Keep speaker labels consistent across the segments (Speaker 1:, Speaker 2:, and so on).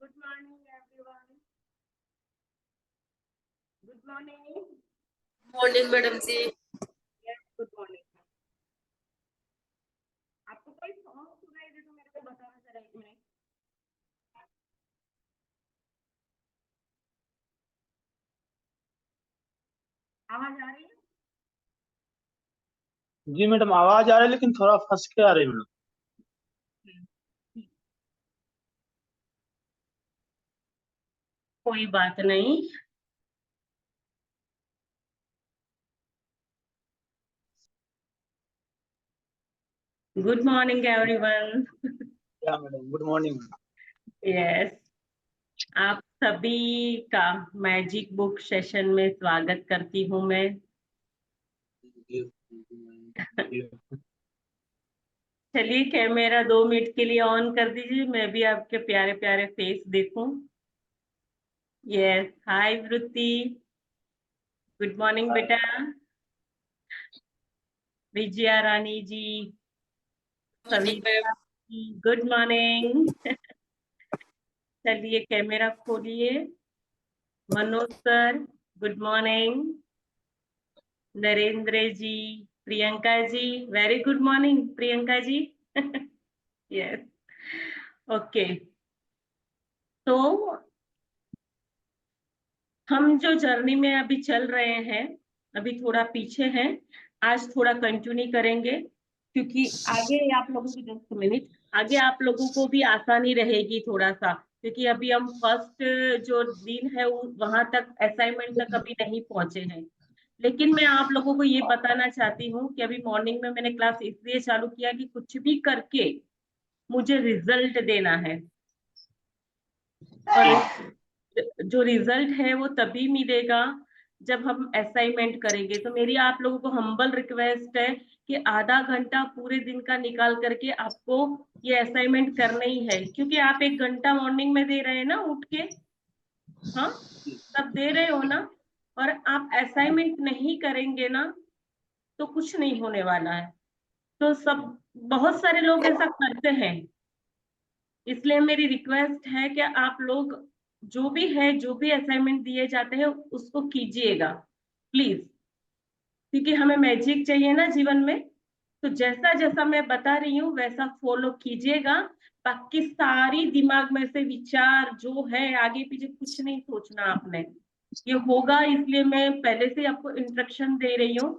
Speaker 1: Good morning, everyone. Good morning.
Speaker 2: Morning madam ji.
Speaker 1: Yes, good morning. आपको कोई song सुनाई दे तो मेरे को बताना जरा एक मिनट। आवाज आ रही है?
Speaker 3: जी मैडम, आवाज आ रही है लेकिन थोड़ा फंस के आ रही है मैडम।
Speaker 1: कोई बात नहीं। Good morning everyone.
Speaker 3: क्या मैडम, गुड मॉर्निंग।
Speaker 1: यस, आप सभी का मैजिक बुक सेशन में स्वागत करती हूँ मैं। चलिए कैमरा 2 मिनट के लिए ऑन कर दीजिए, मैं भी आपके प्यारे प्यारे फेस देखूं। यस, हाय वृत्ति, गुड मॉर्निंग बेटा। विजया रानी जी, सभी गुड मॉर्निंग। चलिए कैमरा खोलिए। Manoj sir, good morning. Narendra ji, Priyanka ji, very good morning Priyanka ji. Yes, okay. तो हम जो जर्नी में अभी चल रहे हैं, अभी थोड़ा पीछे हैं, आज थोड़ा कंटिन्यू करेंगे, क्योंकि आगे आप लोगों को 10 मिनट आगे आप लोगों को भी आसानी रहेगी थोड़ा सा, क्योंकि अभी हम फर्स्ट जो दिन है वहां तक असाइनमेंट तक अभी नहीं पहुंचे हैं। लेकिन मैं आप लोगों को ये बताना चाहती हूँ कि अभी मॉर्निंग में मैंने क्लास इसलिए चालू किया कि कुछ भी करके मुझे रिजल्ट देना है, और जो रिजल्ट है वो तभी मिलेगा जब हम असाइनमेंट करेंगे। तो मेरी आप लोगों को हम्बल रिक्वेस्ट है कि आधा घंटा पूरे दिन का निकाल करके आपको ये असाइनमेंट करना ही है, क्योंकि आप 1 घंटा मॉर्निंग में दे रहे हैं ना उठ के, हाँ तब दे रहे हो ना, और आप असाइनमेंट नहीं करेंगे ना तो कुछ नहीं होने वाला है। तो सब बहुत सारे लोग ऐसा करते हैं, इसलिए मेरी रिक्वेस्ट है कि आप लोग जो भी है, जो भी असाइनमेंट दिए जाते हैं उसको कीजिएगा प्लीज, क्योंकि हमें मैजिक चाहिए ना जीवन में। तो जैसा जैसा मैं बता रही हूँ वैसा फॉलो कीजिएगा। बाकी सारी दिमाग में से विचार जो है आगे पीछे कुछ नहीं सोचना आपने, ये होगा, इसलिए मैं पहले से आपको इंस्ट्रक्शन दे रही हूँ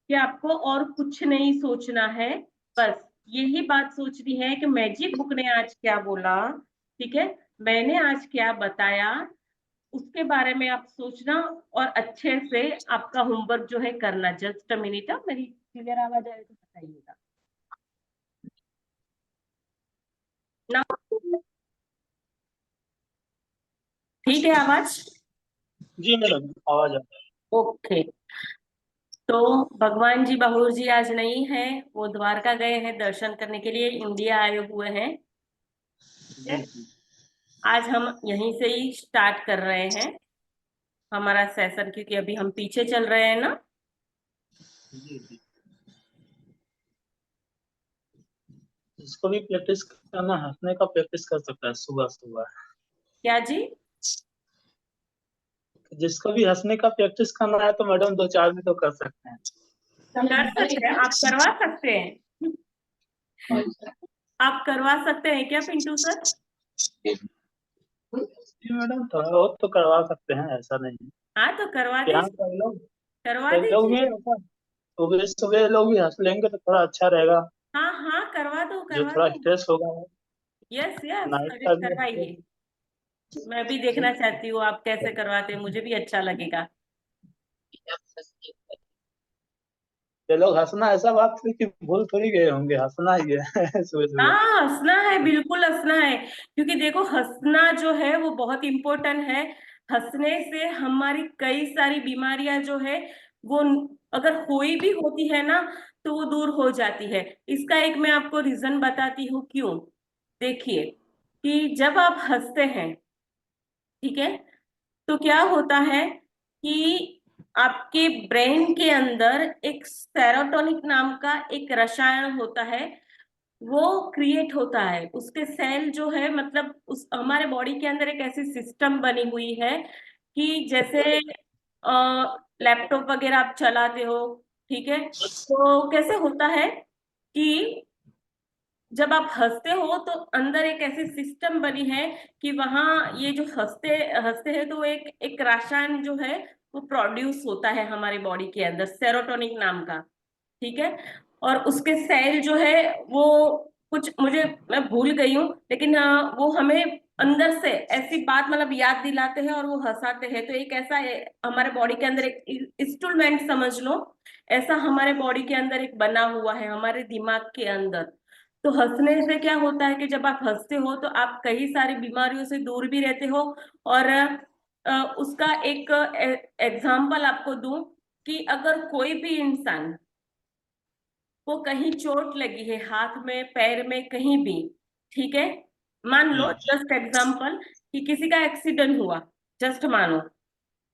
Speaker 1: कि आपको और कुछ नहीं सोचना है। बस यही बात सोचनी है कि मैजिक बुक ने आज क्या बोला, ठीक है, मैंने आज क्या बताया, उसके बारे में आप सोचना और अच्छे से आपका होमवर्क जो है करना। जस्ट अ मिनट, मेरी क्लियर आवाज आए तो बताइएगा ना। ठीक है आवाज?
Speaker 3: जी मैडम, आवाज आ रही
Speaker 1: ओके। तो भगवान जी बहूर जी आज नहीं है, वो द्वारका गए हैं दर्शन करने के लिए, इंडिया आए हुए हैं। ठीक है,
Speaker 3: है। जी
Speaker 1: आज हम यहीं से ही स्टार्ट कर रहे हैं हमारा सेशन, क्योंकि अभी हम पीछे चल रहे हैं ना।
Speaker 3: जी जी। इसको भी प्रैक्टिस करना, हंसने का प्रैक्टिस कर सकता है सुबह सुबह।
Speaker 1: क्या जी?
Speaker 3: जिसको भी हंसने का प्रैक्टिस करना है तो मैडम 2-4 में तो कर सकते हैं।
Speaker 1: कर सकते हैं, आप करवा सकते हैं, आप करवा सकते हैं क्या पिंटू सर?
Speaker 3: जी मैडम, थोड़ा बहुत तो करवा सकते हैं, ऐसा नहीं है।
Speaker 1: हाँ तो करवा
Speaker 3: यहाँ
Speaker 1: दीजिए, करवा
Speaker 3: कई लोग भी
Speaker 1: दीजिए।
Speaker 3: ऐसा सुबह सुबह लोग भी हंस लेंगे तो थोड़ा अच्छा रहेगा।
Speaker 1: हाँ हाँ करवा दो,
Speaker 3: जो
Speaker 1: करवा
Speaker 3: थोड़ा
Speaker 1: दो।
Speaker 3: स्ट्रेस होगा
Speaker 1: यस यस,
Speaker 3: नाइट का भी
Speaker 1: करवाइए। मैं भी देखना चाहती हूँ आप कैसे करवाते हैं, मुझे भी अच्छा लगेगा।
Speaker 3: ये लोग हंसना ऐसा बात थी कि भूल थोड़ी गए होंगे, हंसना ही है सुबह सुबह।
Speaker 1: हाँ हंसना है, बिल्कुल हंसना है, क्योंकि देखो हंसना जो है वो बहुत इम्पोर्टेंट है। हंसने से हमारी कई सारी बीमारियां जो है वो, अगर कोई भी होती है ना, तो वो दूर हो जाती है। इसका एक मैं आपको रीजन बताती हूँ क्यों। देखिए कि जब आप हंसते हैं, ठीक है, तो क्या होता है कि आपके ब्रेन के अंदर एक सेरोटोनिक नाम का एक रसायन होता है, वो क्रिएट होता है, उसके सेल जो है, मतलब उस हमारे बॉडी के अंदर एक ऐसी सिस्टम बनी हुई है कि जैसे लैपटॉप वगैरह आप चलाते हो, ठीक है, तो कैसे होता है कि जब आप हंसते हो तो अंदर एक ऐसी सिस्टम बनी है कि वहां ये जो हंसते हंसते हैं तो एक एक रसायन जो है वो प्रोड्यूस होता है हमारे बॉडी के अंदर, सेरोटोनिक नाम का, ठीक है। और उसके सेल जो है वो कुछ मुझे मैं भूल गई हूँ, लेकिन वो हमें अंदर से ऐसी बात मतलब याद दिलाते हैं और वो हंसाते हैं। तो एक ऐसा हमारे बॉडी के अंदर एक इंस्ट्रूमेंट समझ लो, ऐसा हमारे बॉडी के अंदर एक बना हुआ है हमारे दिमाग के अंदर। तो हंसने से क्या होता है कि जब आप हंसते हो तो आप कई सारी बीमारियों से दूर भी रहते हो। और उसका एक एग्जाम्पल आपको दूं कि अगर कोई भी इंसान को कहीं चोट लगी है, हाथ में पैर में कहीं भी, ठीक है, मान लो जस्ट एग्जाम्पल कि किसी का एक्सीडेंट हुआ, जस्ट मानो,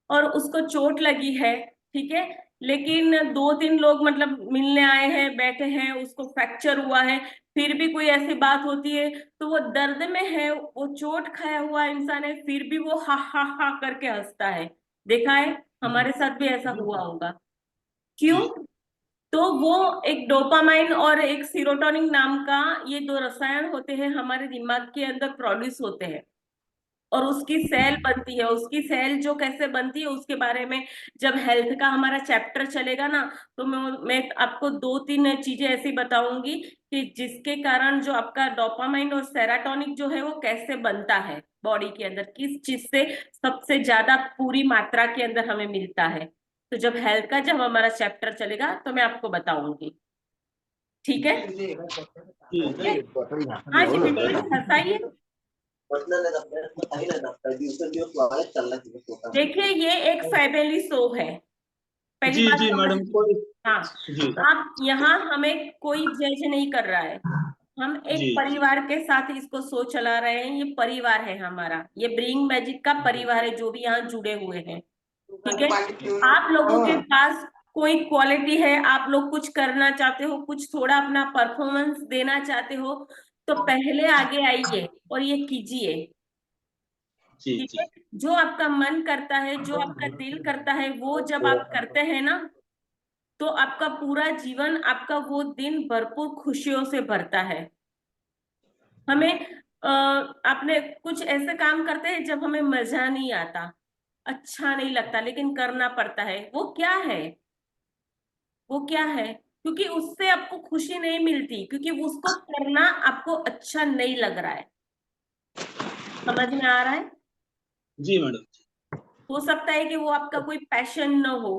Speaker 1: और उसको चोट लगी है, ठीक है, लेकिन दो तीन लोग मतलब मिलने आए हैं, बैठे हैं, उसको फ्रैक्चर हुआ है, फिर भी कोई ऐसी बात होती है तो वो दर्द में है, वो चोट खाया हुआ इंसान है, फिर भी वो हा करके हंसता है। देखा है, हमारे साथ भी ऐसा हुआ होगा। क्यों? तो वो एक डोपामाइन और एक सीरोटोनिन नाम का, ये दो रसायन होते हैं हमारे दिमाग के अंदर प्रोड्यूस होते हैं, और उसकी सेल बनती है। उसकी सेल जो कैसे बनती है उसके बारे में जब हेल्थ का हमारा चैप्टर चलेगा ना, तो मैं आपको दो तीन चीजें ऐसी बताऊंगी कि जिसके कारण जो आपका डोपामाइन और सेराटोनिक जो है वो कैसे बनता है बॉडी के अंदर, किस चीज से सबसे ज्यादा पूरी मात्रा के अंदर हमें मिलता है। तो जब हेल्थ का जब हमारा चैप्टर चलेगा तो मैं आपको बताऊंगी, ठीक है? ओके, हाँ जी बिल्कुल, हंसाइए। देखिए ये एक फैमिली शो है, पहली
Speaker 3: जी
Speaker 1: बात
Speaker 3: जी
Speaker 1: समझ।
Speaker 3: मैडम, कोई।
Speaker 1: हाँ,
Speaker 3: जी
Speaker 1: आप यहाँ हमें कोई जज नहीं कर रहा है, हम एक
Speaker 3: जी
Speaker 1: परिवार के साथ इसको शो चला रहे हैं। ये परिवार है हमारा, ये ब्रिंग मैजिक का परिवार है जो भी यहाँ जुड़े हुए हैं, ठीक है। आप लोगों के पास कोई क्वालिटी है, आप लोग कुछ करना चाहते हो, कुछ थोड़ा अपना परफॉर्मेंस देना चाहते हो, तो पहले आगे आइए और ये कीजिए,
Speaker 3: जी
Speaker 1: ठीक है।
Speaker 3: जी
Speaker 1: जो आपका मन करता है, जो आपका दिल करता है, वो जब आप करते हैं ना, तो आपका पूरा जीवन, आपका वो दिन भरपूर खुशियों से भरता है। हमें अपने कुछ ऐसे काम करते हैं जब हमें मजा नहीं आता, अच्छा नहीं लगता, लेकिन करना पड़ता है। वो क्या है? वो क्या है? क्योंकि उससे आपको खुशी नहीं मिलती, क्योंकि उसको करना आपको अच्छा नहीं लग रहा है। समझ में आ रहा है?
Speaker 3: जी मैडम।
Speaker 1: हो सकता है कि वो आपका कोई पैशन न हो,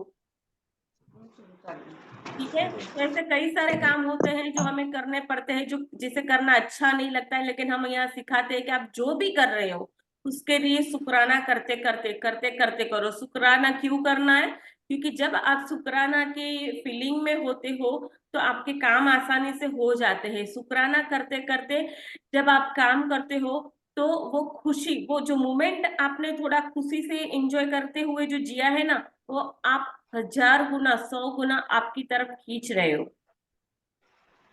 Speaker 1: ठीक है। तो ऐसे कई सारे काम होते हैं जो हमें करने पड़ते हैं, जो जिसे करना अच्छा नहीं लगता है, लेकिन हम यहाँ सिखाते हैं कि आप जो भी कर रहे हो उसके लिए शुक्राना करते करते करते करते करो। शुक्राना क्यों करना है? क्योंकि जब आप शुक्राना की फीलिंग में होते हो तो आपके काम आसानी से हो जाते हैं। शुक्राना करते करते जब आप काम करते हो तो वो खुशी, वो जो मोमेंट आपने थोड़ा खुशी से एंजॉय करते हुए जो जिया है ना, वो आप 1000 गुना 100 गुना आपकी तरफ खींच रहे हो,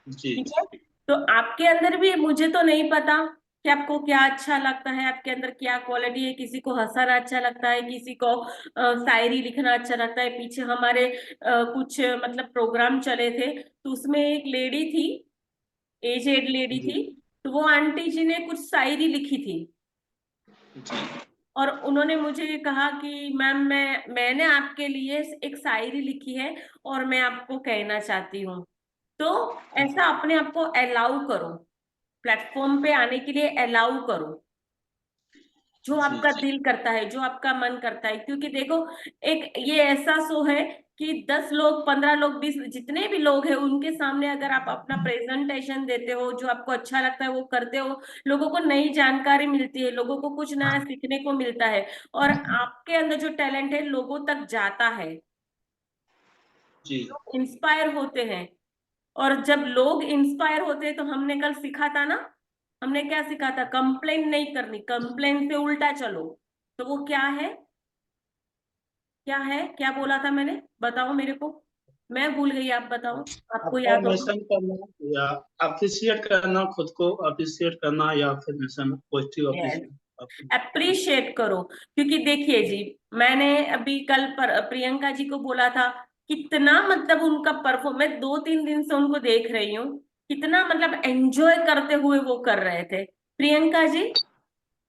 Speaker 3: जी
Speaker 1: ठीक
Speaker 3: जी
Speaker 1: है। तो आपके अंदर भी, मुझे तो नहीं पता कि आपको क्या अच्छा लगता है, आपके अंदर क्या क्वालिटी है। किसी को हंसना अच्छा लगता है, किसी को शायरी लिखना अच्छा लगता है। पीछे हमारे कुछ मतलब प्रोग्राम चले थे, तो उसमें एक लेडी थी, एजेड लेडी
Speaker 3: जी
Speaker 1: थी, तो वो आंटी जी ने कुछ शायरी लिखी थी,
Speaker 3: जी
Speaker 1: और उन्होंने मुझे कहा कि मैम मैंने आपके लिए एक शायरी लिखी है और मैं आपको कहना चाहती हूँ। तो ऐसा अपने आप को अलाउ करो, प्लेटफॉर्म पे आने के लिए अलाउ करो, जो
Speaker 3: जी
Speaker 1: आपका
Speaker 3: जी
Speaker 1: दिल करता है, जो आपका मन करता है। क्योंकि देखो, एक ये ऐसा शो है कि 10 लोग, 15 लोग, 20, जितने भी लोग हैं उनके सामने अगर आप अपना प्रेजेंटेशन देते हो, जो आपको अच्छा लगता है वो करते हो, लोगों को नई जानकारी मिलती है, लोगों को कुछ नया सीखने को मिलता है, और आपके अंदर जो टैलेंट है लोगों तक जाता है,
Speaker 3: जी
Speaker 1: लोग इंस्पायर होते हैं। और जब लोग इंस्पायर होते हैं तो हमने कल सीखा था ना, हमने क्या सीखा था? कंप्लेन नहीं करनी, कंप्लेन से उल्टा चलो। तो वो क्या है? क्या है? क्या बोला था मैंने? बताओ मेरे को। मैं भूल गई, आप बताओ, आपको याद हो?
Speaker 3: अफर्मेशन करना या अप्रिशिएट करना, खुद को अप्रिशिएट करना या affirmation, positive
Speaker 1: yes,
Speaker 3: appreciate.
Speaker 1: Appreciate करो। क्योंकि देखिए जी, मैंने अभी कल पर प्रियंका जी को बोला था, कितना मतलब उनका परफॉर्मेंस, 2-3 दिन से उनको देख रही हूँ, कितना मतलब एंजॉय करते हुए वो कर रहे थे। प्रियंका जी,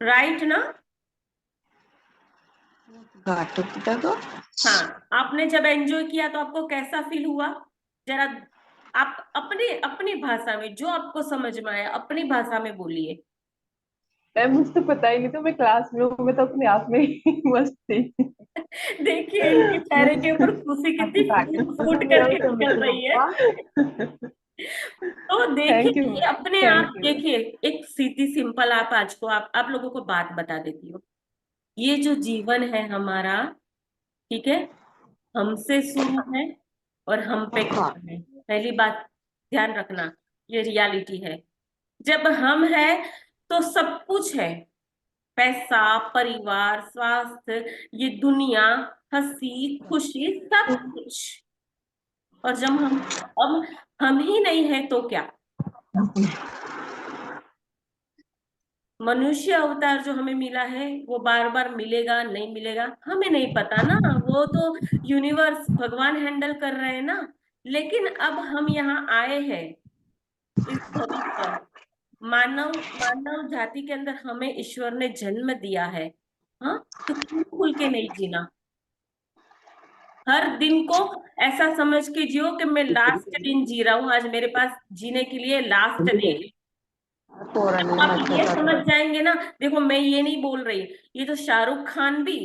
Speaker 1: राइट ना? हाँ, आपने जब एंजॉय किया तो आपको कैसा फील हुआ? जरा आप अपनी अपनी भाषा में, जो आपको समझ में आया अपनी भाषा में बोलिए।
Speaker 4: मैम मुझे तो पता ही नहीं था, मैं क्लास में हूँ, मैं तो अपने आप में ही मस्त थी।
Speaker 1: देखिए इनके चेहरे के ऊपर खुशी कितनी फूट फूट करके निकल रही है। तो देखिए,
Speaker 4: थैंक यू
Speaker 1: ये अपने
Speaker 4: थैंक
Speaker 1: आप,
Speaker 4: यू।
Speaker 1: देखिए एक सीधी सिंपल, आप आज को आप लोगों को बात बता देती हूँ। ये जो जीवन है हमारा, ठीक है, हमसे शुरू है और हम पे खत्म है। पहली बात ध्यान रखना, ये रियलिटी है। जब हम है तो सब कुछ है, पैसा, परिवार, स्वास्थ्य, ये दुनिया, हंसी खुशी, सब कुछ। और जब हम, अब हम ही नहीं है तो क्या? मनुष्य अवतार जो हमें मिला है, वो बार बार मिलेगा नहीं मिलेगा हमें नहीं पता ना, वो तो यूनिवर्स भगवान हैंडल कर रहे हैं ना। लेकिन अब हम यहाँ आए हैं इस धरती पर, मानव मानव जाति के अंदर हमें ईश्वर ने जन्म दिया है। हाँ, तो क्यों खुल के नहीं जीना? हर दिन को ऐसा समझ के जियो कि मैं लास्ट दिन जी रहा हूँ, आज मेरे पास जीने के लिए लास्ट डे है। आप ये समझ जाएंगे ना, देखो मैं ये नहीं बोल रही, ये तो शाहरुख खान भी,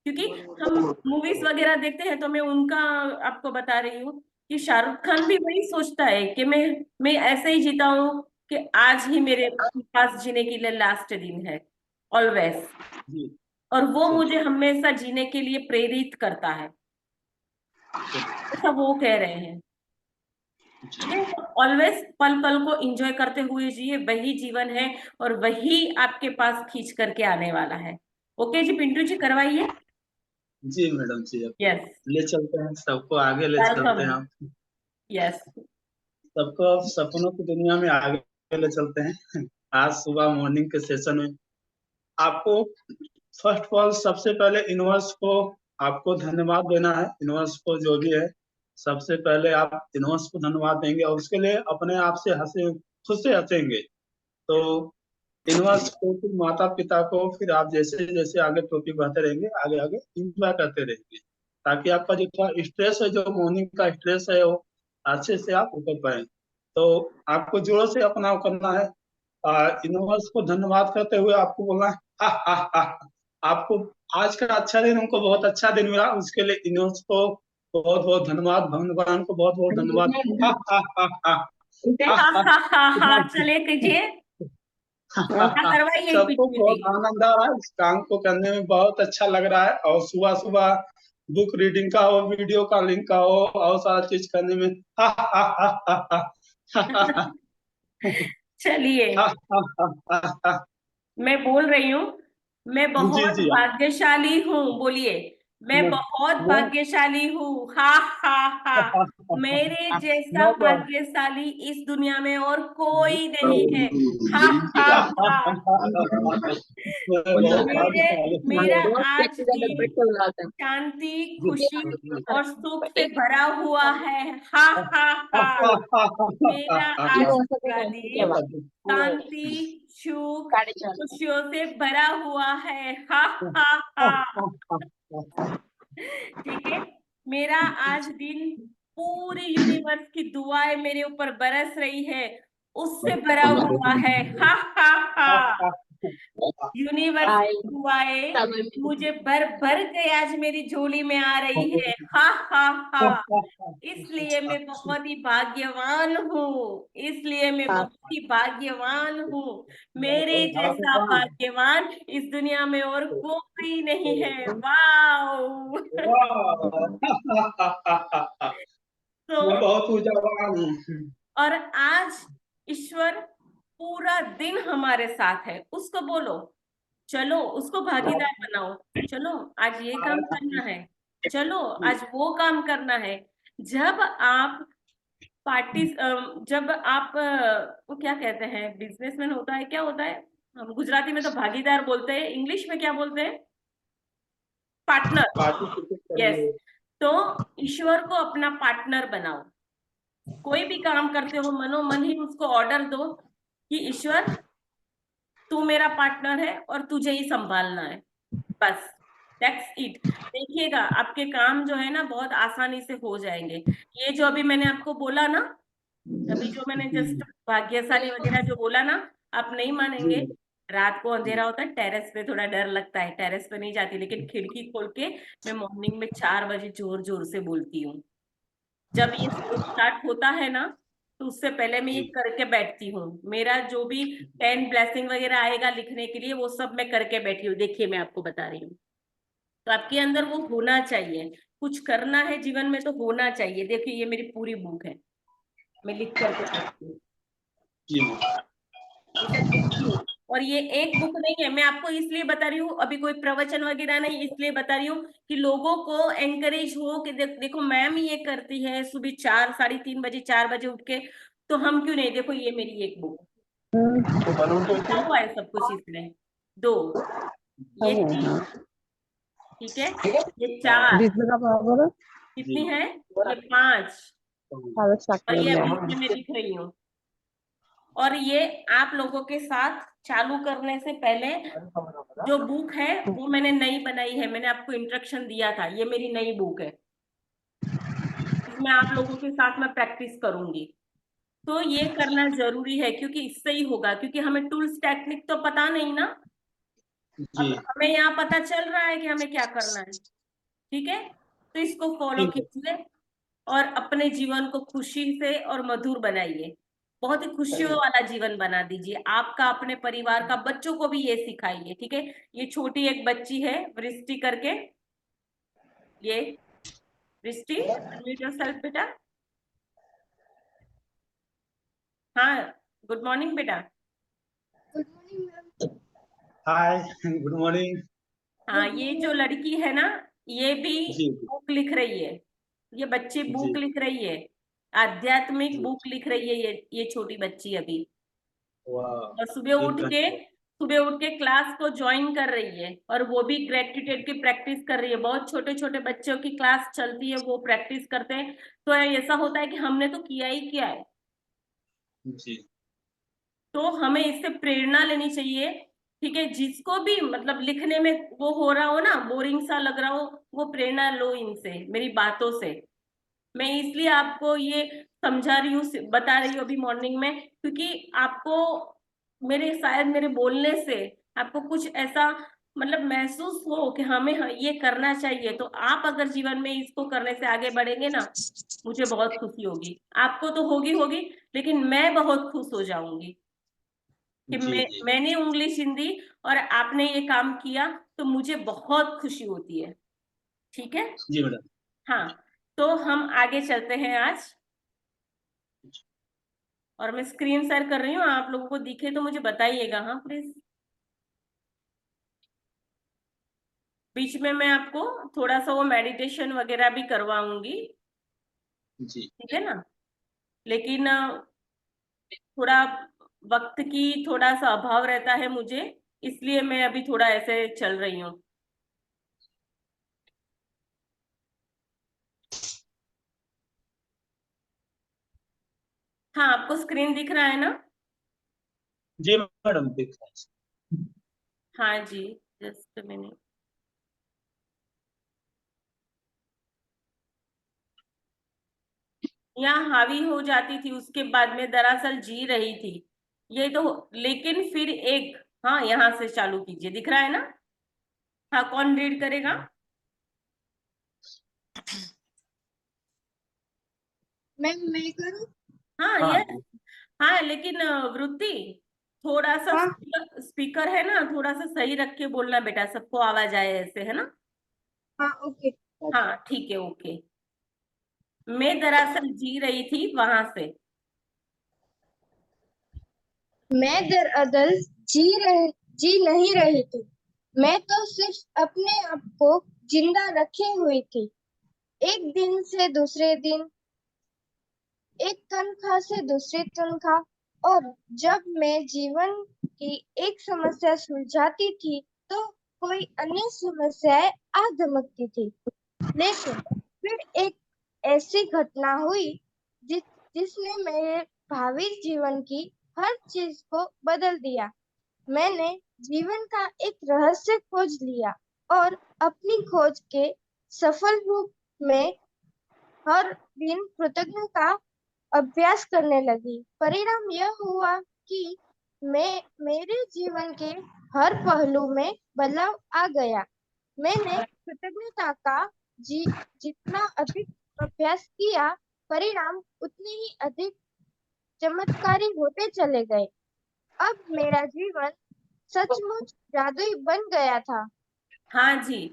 Speaker 1: क्योंकि हम मूवीज वगैरह देखते हैं तो मैं उनका आपको बता रही हूँ कि शाहरुख खान भी वही सोचता है कि मैं ऐसे ही जीता हूँ कि आज ही मेरे पास जीने के लिए लास्ट दिन है, ऑलवेज।
Speaker 3: जी
Speaker 1: और वो
Speaker 3: जी
Speaker 1: मुझे हमेशा जीने के लिए प्रेरित करता है, ऐसा वो कह रहे हैं। ठीक है, ऑलवेज पल पल को एंजॉय करते हुए जिए, वही जीवन है और वही आपके पास खींच करके आने वाला है। ओके जी, पिंटू जी करवाइए।
Speaker 3: जी मैडम जी, अब
Speaker 1: यस,
Speaker 3: ले चलते हैं, सबको आगे ले चलते
Speaker 1: वेलकम।
Speaker 3: हैं हम।
Speaker 1: यस,
Speaker 3: सबको अब सपनों की दुनिया में आगे ले चलते हैं। आज सुबह मॉर्निंग के सेशन में आपको फर्स्ट ऑफ ऑल सबसे पहले यूनिवर्स को आपको धन्यवाद देना है। यूनिवर्स को जो भी है, सबसे पहले आप यूनिवर्स को धन्यवाद देंगे और उसके लिए अपने आप से हंसे, खुद से हंसेंगे। तो यूनिवर्स को, फिर माता पिता को, फिर आप जैसे जैसे आगे टॉपिक बढ़ते रहेंगे, आगे आगे इंजॉय करते रहेंगे, ताकि आपका जो थोड़ा स्ट्रेस है, जो मॉर्निंग का स्ट्रेस है, वो अच्छे से आप उतर पाए। तो आपको जोरों से अपना वो करना है, यूनिवर्स को धन्यवाद करते हुए आपको बोलना है हा हा हा। आपको आज का अच्छा दिन, हमको बहुत अच्छा दिन मिला, उसके लिए यूनिवर्स को बहुत बहुत धन्यवाद, भगवान को बहुत बहुत धन्यवाद। हा हा हा हा हा
Speaker 1: हा
Speaker 3: हा
Speaker 1: हा हा हा,
Speaker 3: हा।
Speaker 1: चले कीजिए, हाँ करवाइए
Speaker 3: सबको
Speaker 1: पिंटू जी।
Speaker 3: बहुत आनंद आ रहा है, इस काम को करने में बहुत अच्छा लग रहा है। और सुबह सुबह बुक रीडिंग का हो, वीडियो कॉलिंग का हो, और सारा चीज करने में हा हा हा हा हा हा हा
Speaker 1: चलिए,
Speaker 3: हा हा हा हा हा।
Speaker 1: मैं बोल रही हूँ, मैं
Speaker 3: जी
Speaker 1: बहुत
Speaker 3: जी,
Speaker 1: भाग्यशाली हूँ, बोलिए, मैं
Speaker 3: मैं
Speaker 1: बहुत
Speaker 3: मैं
Speaker 1: भाग्यशाली हूँ, हा हा हा। मेरे जैसा
Speaker 3: मैं बहुत
Speaker 1: भाग्यशाली इस दुनिया में और कोई नहीं है, हा हा हा।
Speaker 3: मैं बहुत
Speaker 1: मेरे
Speaker 3: भाग्यशाली
Speaker 1: मेरा
Speaker 3: हूँ।
Speaker 1: आज दिन शांति, खुशी और सुख से भरा हुआ है, हा हा हा। मेरा आज का दिन शांति, सुख, खुशियों से भरा हुआ है, हा हा हा। ठीक है, मेरा आज दिन पूरी यूनिवर्स की दुआएं मेरे ऊपर बरस रही है, उससे भरा हुआ है, हा हा हा। यूनिवर्स की दुआएं मुझे भर भर के आज मेरी झोली में आ रही है, हा हा हा। इसलिए मैं बहुत ही भाग्यवान हूँ, इसलिए मैं बहुत ही भाग्यवान हूँ। मेरे जैसा भाग्यवान इस दुनिया में और कोई नहीं है, वाओ। तो
Speaker 3: मैं बहुत ऊर्जावान हूँ।
Speaker 1: और आज ईश्वर पूरा दिन हमारे साथ है, उसको बोलो, चलो उसको भागीदार बनाओ, चलो आज ये काम करना है, चलो आज वो काम करना है। जब आप पार्टी जब आप वो क्या कहते हैं, बिजनेसमैन होता है, क्या होता है, हम गुजराती में तो भागीदार बोलते हैं, इंग्लिश में क्या बोलते हैं, पार्टनर।
Speaker 3: Participate
Speaker 1: yes.
Speaker 3: करिए।
Speaker 1: तो ईश्वर को अपना पार्टनर बनाओ। कोई भी काम करते हो मनोमन ही उसको ऑर्डर दो कि ईश्वर तू मेरा पार्टनर है और तुझे ही संभालना है, बस दैट्स इट। देखिएगा आपके काम जो है ना बहुत आसानी से हो जाएंगे। ये जो अभी मैंने आपको बोला ना, अभी जो मैंने जस्ट भाग्यशाली वगैरह जो बोला ना, आप नहीं
Speaker 3: जी
Speaker 1: मानेंगे।
Speaker 3: मैडम।
Speaker 1: रात को अंधेरा होता है, टेरेस पे थोड़ा डर लगता है, टेरेस पे नहीं जाती, लेकिन खिड़की खोल के मैं मॉर्निंग में 4 बजे जोर जोर से बोलती हूँ। जब ये शो स्टार्ट होता है ना, तो उससे पहले मैं ये
Speaker 3: जी
Speaker 1: करके बैठती हूँ। मेरा जो भी 10 ब्लेसिंग वगैरह आएगा लिखने के लिए, वो सब मैं करके बैठी हूँ। देखिए मैं आपको बता रही हूँ। तो आपके अंदर वो होना चाहिए, कुछ करना है जीवन में तो होना चाहिए। देखिए ये मेरी पूरी बुक है, मैं लिख करके बैठती हूँ,
Speaker 3: जी मैडम।
Speaker 1: ठीक है, लिखती हूँ। और ये एक बुक नहीं है, मैं आपको इसलिए बता रही हूँ, अभी कोई प्रवचन वगैरह नहीं, इसलिए बता रही हूँ कि लोगों को एनकरेज हो कि देखो मैम ये करती है सुबह 4 साढ़े 3 बजे 4 बजे उठ के, तो हम क्यों नहीं। देखो ये मेरी एक बुक, लिखा हुआ है सब कुछ इसमें। 2, ये 3, ठीक है, ये 4,
Speaker 3: जी
Speaker 1: कितनी है, ये 5, और ये अभी
Speaker 3: हाँ।
Speaker 1: इसमें मैं लिख रही हूँ। और ये आप लोगों के साथ चालू करने से पहले जो बुक है वो मैंने नई बनाई है, मैंने आपको इंस्ट्रक्शन दिया था, ये मेरी नई बुक है, इसमें आप लोगों के साथ मैं प्रैक्टिस करूंगी। तो ये करना जरूरी है, क्योंकि इससे ही होगा, क्योंकि हमें टूल्स टेक्निक तो पता नहीं ना।
Speaker 3: जी
Speaker 1: अब हमें यहाँ पता चल रहा है कि हमें क्या करना है, ठीक है। तो इसको फॉलो
Speaker 3: ठीक है।
Speaker 1: कीजिए और अपने जीवन को खुशी से और मधुर बनाइए। बहुत ही खुशियों वाला जीवन बना दीजिए आपका, अपने परिवार का, बच्चों को भी ये सिखाइए, ठीक है। ये छोटी एक बच्ची है वृष्टि करके, ये वृष्टि, अनम्यूट योरसेल्फ बेटा। हाँ, गुड मॉर्निंग बेटा।
Speaker 3: हाय, गुड मॉर्निंग।
Speaker 1: हाँ, ये जो लड़की है ना, ये भी
Speaker 3: जी
Speaker 1: बुक लिख रही है, ये बच्ची बुक
Speaker 3: जी
Speaker 1: लिख रही है, आध्यात्मिक
Speaker 3: जी।
Speaker 1: बुक लिख रही है ये छोटी बच्ची अभी।
Speaker 3: वाह।
Speaker 1: और सुबह उठ के क्लास को ज्वाइन कर रही है, और वो भी ग्रेटिट्यूड की प्रैक्टिस कर रही है। बहुत छोटे छोटे बच्चों की क्लास चलती है, वो प्रैक्टिस करते हैं, तो ऐसा होता है कि हमने तो किया ही किया है।
Speaker 3: जी
Speaker 1: तो हमें इससे प्रेरणा लेनी चाहिए, ठीक है। जिसको भी मतलब लिखने में वो हो रहा हो ना, बोरिंग सा लग रहा हो, वो प्रेरणा लो इनसे, मेरी बातों से। मैं इसलिए आपको ये समझा रही हूँ, बता रही हूँ अभी मॉर्निंग में, क्योंकि आपको मेरे शायद मेरे बोलने से आपको कुछ ऐसा मतलब महसूस हो कि हमें ये करना चाहिए। तो आप अगर जीवन में इसको करने से आगे बढ़ेंगे ना, मुझे बहुत खुशी होगी। आपको तो होगी होगी, लेकिन मैं बहुत खुश हो जाऊंगी कि
Speaker 3: जी जी
Speaker 1: मैंने उंगली हिंदी और आपने ये काम किया, तो मुझे बहुत खुशी होती है, ठीक है।
Speaker 3: जी मैडम।
Speaker 1: हाँ, तो हम आगे चलते हैं आज। और मैं स्क्रीन शेयर कर रही हूँ, आप लोगों को दिखे तो मुझे बताइएगा, हाँ प्लीज। बीच में मैं आपको थोड़ा सा वो मेडिटेशन वगैरह भी करवाऊंगी,
Speaker 3: जी
Speaker 1: ठीक है ना। लेकिन थोड़ा वक्त की थोड़ा सा अभाव रहता है मुझे, इसलिए मैं अभी थोड़ा ऐसे चल रही हूँ। हाँ, आपको स्क्रीन दिख रहा है ना।
Speaker 3: जी मैडम, दिख रहा है।
Speaker 1: हाँ जी, जस्ट मिनट। यहाँ हावी हो जाती थी, उसके बाद में दरअसल जी रही थी ये तो। लेकिन फिर एक, हाँ यहाँ से चालू कीजिए, दिख रहा है ना। हाँ, कौन रीड करेगा।
Speaker 2: मैं करूँ?
Speaker 1: हाँ
Speaker 3: हाँ
Speaker 1: यस। हाँ लेकिन वृत्ति, थोड़ा सा
Speaker 2: हाँ
Speaker 1: स्पीकर है ना, थोड़ा सा सही रख के बोलना बेटा, सबको आवाज आए ऐसे, है ना।
Speaker 2: हाँ ओके।
Speaker 1: हाँ ठीक है, ओके। मैं दरअसल जी रही थी वहां से।
Speaker 2: मैं दरअसल जी नहीं रही थी। मैं तो सिर्फ अपने आप को जिंदा रखे हुई थी। एक दिन से दूसरे दिन, एक तनख्वाह से दूसरी तनख्वाह, और जब मैं जीवन की एक समस्या सुलझाती थी तो कोई अन्य समस्याएं आ धमकती थी। लेकिन फिर एक ऐसी घटना हुई जिस जिसने मेरे भावी जीवन की हर चीज को बदल दिया। मैंने जीवन का एक रहस्य खोज लिया और अपनी खोज के सफल रूप में हर दिन कृतज्ञता का अभ्यास करने लगी। परिणाम यह हुआ कि मेरे जीवन के हर पहलू में बदलाव आ गया। मैंने कृतज्ञता का जितना अधिक अभ्यास किया, परिणाम उतने ही अधिक चमत्कारी होते चले गए। अब मेरा जीवन सचमुच जादुई बन गया था।
Speaker 1: हाँ जी।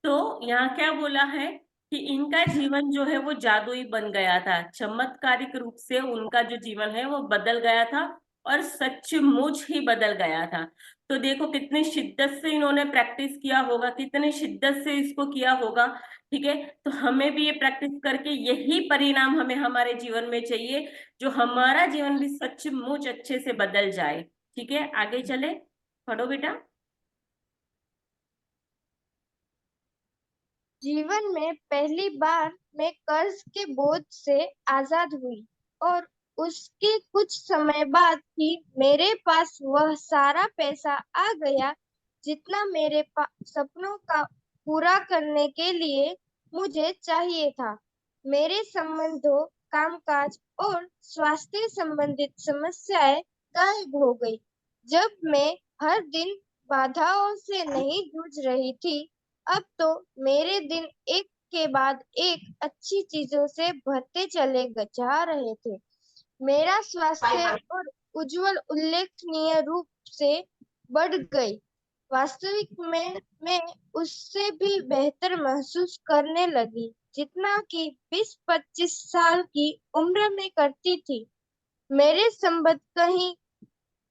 Speaker 1: तो यहाँ क्या बोला है कि इनका जीवन जो है वो जादुई बन गया था, चमत्कारिक रूप से उनका जो जीवन है वो बदल गया था, और सचमुच ही बदल गया था। तो देखो कितनी शिद्दत से इन्होंने प्रैक्टिस किया होगा, कितनी शिद्दत से इसको किया होगा। ठीक है, तो हमें भी ये प्रैक्टिस करके यही परिणाम हमें हमारे जीवन में चाहिए, जो हमारा जीवन भी सचमुच अच्छे से बदल जाए। ठीक है, आगे चले, पढ़ो बेटा।
Speaker 2: जीवन में पहली बार मैं कर्ज के बोझ से आजाद हुई, और उसके कुछ समय बाद ही मेरे पास वह सारा पैसा आ गया जितना मेरे सपनों का पूरा करने के लिए मुझे चाहिए था। मेरे संबंधों, कामकाज और स्वास्थ्य संबंधित समस्याएं गायब हो गई। जब मैं हर दिन बाधाओं से नहीं जूझ रही थी, अब तो मेरे दिन एक के बाद एक अच्छी चीजों से भरते चले जा रहे थे। मेरा स्वास्थ्य और उज्जवल उल्लेखनीय रूप से बढ़ गई। वास्तविक में मैं उससे भी बेहतर महसूस करने लगी जितना कि 20-25 साल की उम्र में करती थी। मेरे संबंध कहीं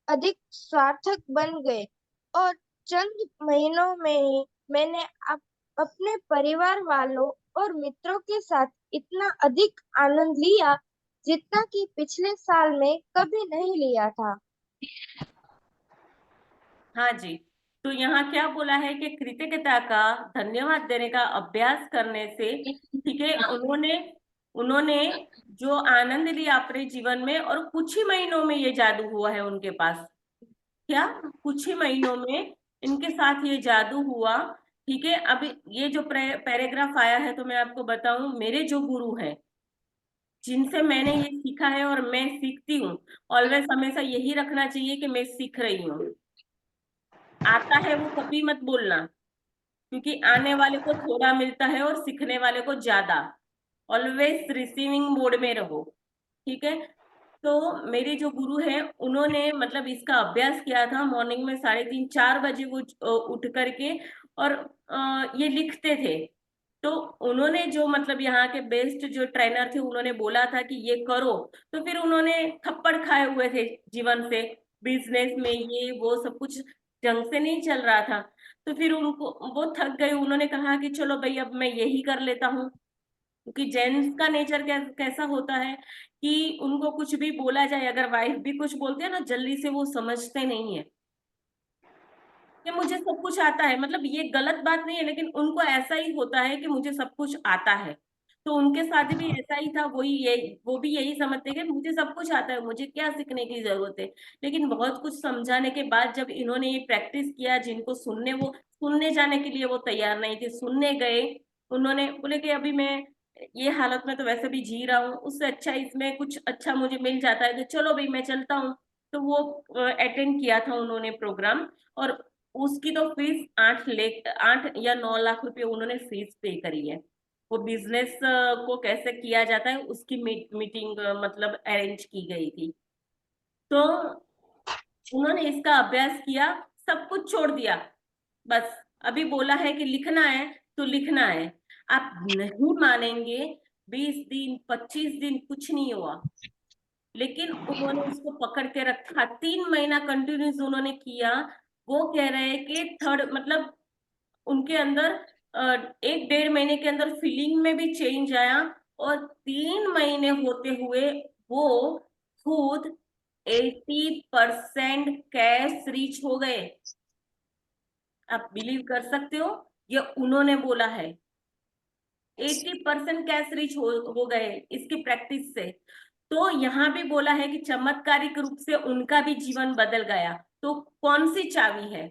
Speaker 2: अधिक सार्थक बन गए, और चंद महीनों में ही मैंने अपने परिवार वालों और मित्रों के साथ इतना अधिक आनंद लिया जितना कि पिछले साल में कभी नहीं लिया था।
Speaker 1: हाँ जी। तो यहाँ क्या बोला है कि कृतज्ञता का, धन्यवाद देने का अभ्यास करने से, ठीक है, उन्होंने उन्होंने जो आनंद लिया अपने जीवन में, और कुछ ही महीनों में ये जादू हुआ है उनके पास। क्या, कुछ ही महीनों में इनके साथ ये जादू हुआ। ठीक है, अब ये जो पैराग्राफ आया है तो मैं आपको बताऊं, मेरे जो गुरु हैं, जिनसे मैंने ये सीखा है और मैं सीखती हूँ, ऑलवेज हमेशा यही रखना चाहिए कि मैं सीख रही हूँ। आता है वो कभी मत बोलना, क्योंकि आने वाले को थोड़ा मिलता है और सीखने वाले को ज्यादा। ऑलवेज रिसीविंग मोड में रहो। ठीक है, तो मेरे जो गुरु हैं उन्होंने मतलब इसका अभ्यास किया था। मॉर्निंग में 3:30-4 बजे वो उठ करके और ये लिखते थे। तो उन्होंने जो मतलब यहाँ के बेस्ट जो ट्रेनर थे, उन्होंने बोला था कि ये करो, तो फिर उन्होंने थप्पड़ खाए हुए थे जीवन से। बिजनेस में ये वो सब कुछ ढंग से नहीं चल रहा था, तो फिर उनको वो थक गए। उन्होंने कहा कि चलो भाई अब मैं यही कर लेता हूँ। क्योंकि जेंट्स का नेचर कैसा होता है कि उनको कुछ भी बोला जाए, अगर वाइफ भी कुछ बोलते हैं ना, जल्दी से वो समझते नहीं है कि मुझे सब कुछ आता है। मतलब ये गलत बात नहीं है, लेकिन उनको ऐसा ही होता है कि मुझे सब कुछ आता है। तो उनके साथ भी ऐसा ही था, वो भी यही समझते कि मुझे सब कुछ आता है, मुझे क्या सीखने की जरूरत है। लेकिन बहुत कुछ समझाने के बाद जब इन्होंने ये प्रैक्टिस किया, जिनको सुनने, वो सुनने जाने के लिए वो तैयार नहीं थे, सुनने गए। उन्होंने बोले कि अभी मैं ये हालत में तो वैसे भी जी रहा हूँ, उससे अच्छा इसमें कुछ अच्छा मुझे मिल जाता है, तो चलो भाई मैं चलता हूँ। तो वो अटेंड किया था उन्होंने प्रोग्राम, और उसकी तो फीस 8 या 9 लाख रुपए उन्होंने फीस पे करी है। वो बिजनेस को कैसे किया जाता है उसकी मीटिंग मतलब अरेंज की गई थी। तो उन्होंने इसका अभ्यास किया, सब कुछ छोड़ दिया। बस अभी बोला है कि लिखना है तो लिखना है। आप नहीं मानेंगे, 20 दिन 25 दिन कुछ नहीं हुआ, लेकिन उन्होंने उसको पकड़ के रखा। 3 महीना कंटिन्यूस उन्होंने किया। वो कह रहे हैं कि थर्ड मतलब उनके अंदर एक 1.5 महीने के अंदर फीलिंग में भी चेंज आया, और 3 महीने होते हुए वो खुद 80% कैश रीच हो गए। आप बिलीव कर सकते हो, ये उन्होंने बोला है। 80% कैश रीच हो गए इसकी प्रैक्टिस से। तो यहाँ भी बोला है कि चमत्कारिक रूप से उनका भी जीवन बदल गया। तो कौन सी चाबी है,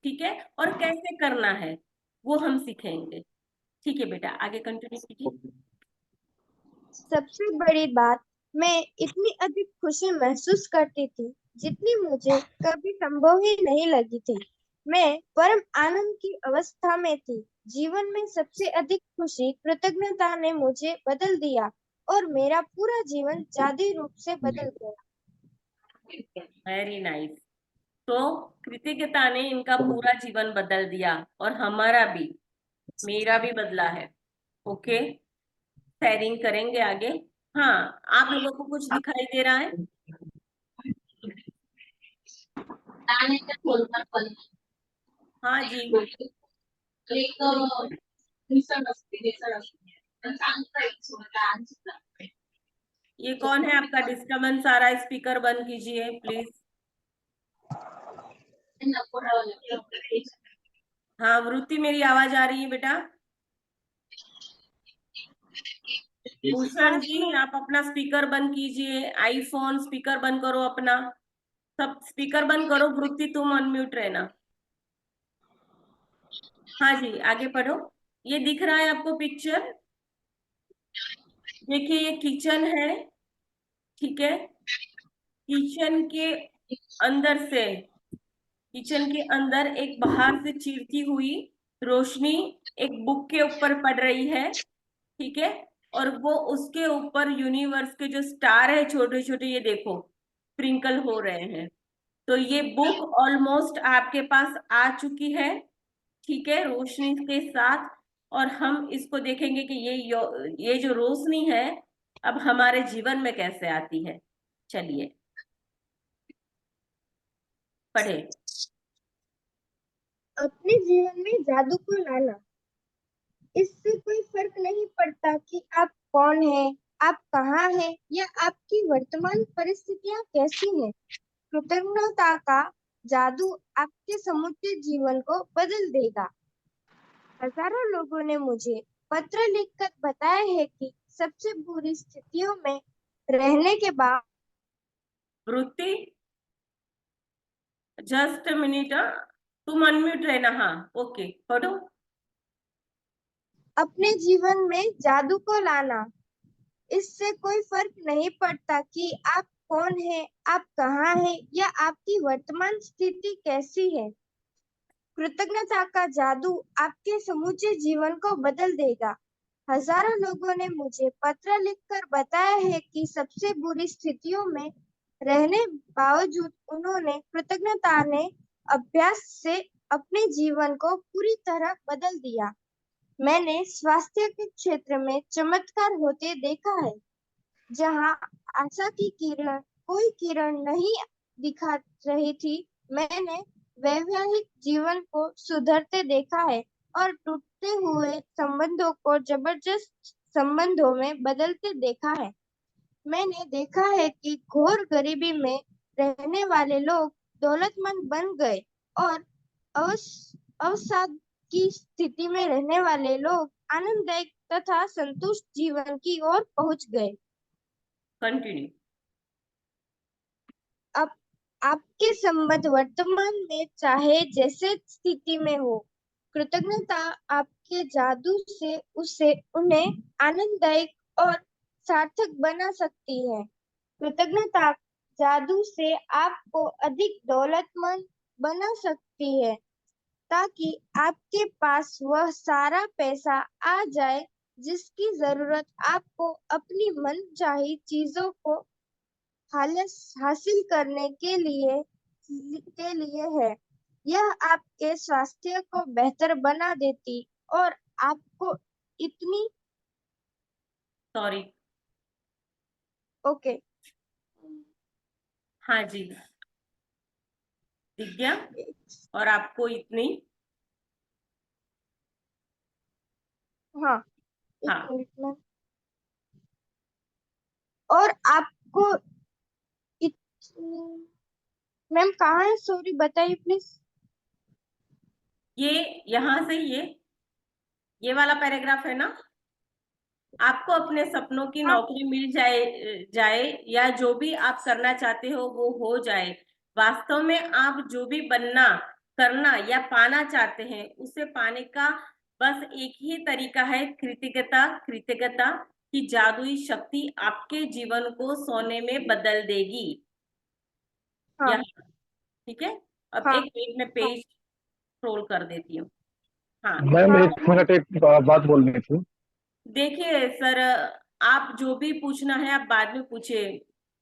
Speaker 1: ठीक है, और कैसे करना है वो हम सीखेंगे। ठीक है बेटा, आगे कंटिन्यू कीजिए।
Speaker 2: सबसे बड़ी बात, मैं इतनी अधिक खुशी महसूस करती थी जितनी मुझे कभी संभव ही नहीं लगी थी। मैं परम आनंद की अवस्था में थी। जीवन में सबसे अधिक खुशी कृतज्ञता ने मुझे बदल दिया और मेरा पूरा जीवन जादुई रूप से बदल गया।
Speaker 1: Very nice. तो कृतज्ञता ने इनका पूरा जीवन बदल दिया, और हमारा भी, मेरा भी बदला है। ओके, शेयरिंग करेंगे आगे। हाँ, आप लोगों को कुछ दिखाई दे रहा है? हाँ जी। ये कौन है आपका डिस्टर्बेंस आ रहा है? स्पीकर बंद कीजिए प्लीज। हाँ वृत्ति, मेरी आवाज आ रही है बेटा? भूषण जी, आप अपना स्पीकर बंद कीजिए। आईफोन स्पीकर बंद करो अपना, सब स्पीकर बंद करो। वृत्ति, तुम अनम्यूट रहना। हाँ जी, आगे पढ़ो। ये दिख रहा है आपको पिक्चर? देखिए, ये किचन है, ठीक है। किचन के अंदर से, किचन के अंदर एक बाहर से चीरती हुई रोशनी एक बुक के ऊपर पड़ रही है, ठीक है। और वो उसके ऊपर यूनिवर्स के जो स्टार है छोटे छोटे, ये देखो स्प्रिंकल हो रहे हैं। तो ये बुक ऑलमोस्ट आपके पास आ चुकी है, ठीक है, रोशनी के साथ। और हम इसको देखेंगे कि ये जो रोशनी है अब हमारे जीवन में कैसे आती है। चलिए पढ़े।
Speaker 2: अपने जीवन में जादू को लाना, इससे कोई फर्क नहीं पड़ता कि आप कौन हैं, आप कहाँ हैं या आपकी वर्तमान परिस्थितियां कैसी हैं। कृतज्ञता का जादू आपके समूचे जीवन को बदल देगा। हजारों लोगों ने मुझे पत्र लिखकर बताया है कि सबसे बुरी स्थितियों में रहने के बाद
Speaker 1: वृत्ति, जस्ट मिनट, तुम अनम्यूट रहना। हाँ ओके, पढ़ो।
Speaker 2: अपने जीवन में जादू को लाना, इससे कोई फर्क नहीं पड़ता कि आप कौन हैं, आप कहाँ हैं या आपकी वर्तमान स्थिति कैसी है। कृतज्ञता का जादू आपके समूचे जीवन को बदल देगा। हजारों लोगों ने मुझे पत्र लिखकर बताया है कि सबसे बुरी स्थितियों में रहने बावजूद उन्होंने कृतज्ञता ने अभ्यास से अपने जीवन को पूरी तरह बदल दिया। मैंने स्वास्थ्य के क्षेत्र में चमत्कार होते देखा है। जहां आशा की किरण, कोई किरण नहीं दिखा रही थी, मैंने वैवाहिक जीवन को सुधरते देखा है और टूटते हुए संबंधों को जबरदस्त संबंधों में बदलते देखा है। मैंने देखा है कि घोर गरीबी में रहने वाले लोग दौलतमंद बन गए और अवसाद की स्थिति में रहने वाले लोग आनंददायक तथा संतुष्ट जीवन की ओर पहुंच गए।
Speaker 1: कंटिन्यू।
Speaker 2: अब आपके संबंध वर्तमान में चाहे जैसे स्थिति में हो, कृतज्ञता आपके जादू से उसे उन्हें आनंददायक और सार्थक बना सकती है। कृतज्ञता जादू से आपको अधिक दौलतमंद बना सकती है, ताकि आपके पास वह सारा पैसा आ जाए जिसकी जरूरत आपको अपनी मनचाही चीजों को हासिल करने के लिए है। यह आपके स्वास्थ्य को बेहतर बना देती और आपको इतनी
Speaker 1: सॉरी।
Speaker 2: ओके
Speaker 1: हाँ जी, दिख गया। और आपको इतनी
Speaker 2: हाँ, एक
Speaker 1: हाँ
Speaker 2: मिनट मैम। और आपको मैम कहाँ है, सॉरी बताइए प्लीज।
Speaker 1: ये यहाँ से ये वाला पैराग्राफ है ना। आपको अपने सपनों की
Speaker 2: हाँ
Speaker 1: नौकरी मिल जाए या जो भी आप करना चाहते हो वो हो जाए। वास्तव में आप जो भी बनना, करना या पाना चाहते हैं उसे पाने का बस एक ही तरीका है, कृतज्ञता। कृतज्ञता की जादुई शक्ति आपके जीवन को सोने में बदल देगी।
Speaker 2: हाँ
Speaker 1: यहाँ ठीक है। अब
Speaker 2: हाँ
Speaker 1: एक मिनट में
Speaker 2: हाँ
Speaker 1: पेज स्क्रॉल कर देती हूँ। हाँ
Speaker 5: मैम
Speaker 2: हाँ।
Speaker 5: 1 मिनट, एक बात बोलनी थी।
Speaker 1: देखिए सर, आप जो भी पूछना है आप बाद में पूछे,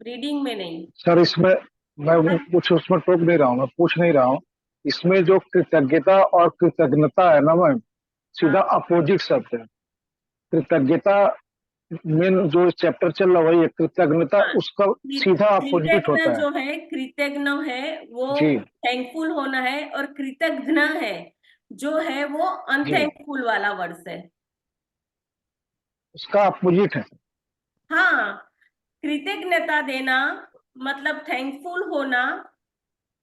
Speaker 1: रीडिंग में नहीं।
Speaker 5: सर इसमें मैं कुछ उसमें टोक नहीं रहा हूँ, मैं पूछ नहीं रहा हूँ। इसमें जो कृतज्ञता और कृतज्ञता है ना मैम, सीधा
Speaker 1: हाँ,
Speaker 5: अपोजिट शब्द है। कृतज्ञता मेन जो चैप्टर चल रहा है वही है, कृतज्ञता
Speaker 1: हाँ।
Speaker 5: उसका सीधा अपोजिट
Speaker 1: कृतज्ञ
Speaker 5: होता है।
Speaker 1: जो है, कृतज्ञ है वो
Speaker 5: जी
Speaker 1: थैंकफुल होना है, और कृतज्ञ है जो है वो
Speaker 5: जी,
Speaker 1: अनथैंकफुल वाला वर्ड्स है।
Speaker 5: उसका अपोजिट है।
Speaker 1: हाँ, कृतज्ञता देना मतलब थैंकफुल होना,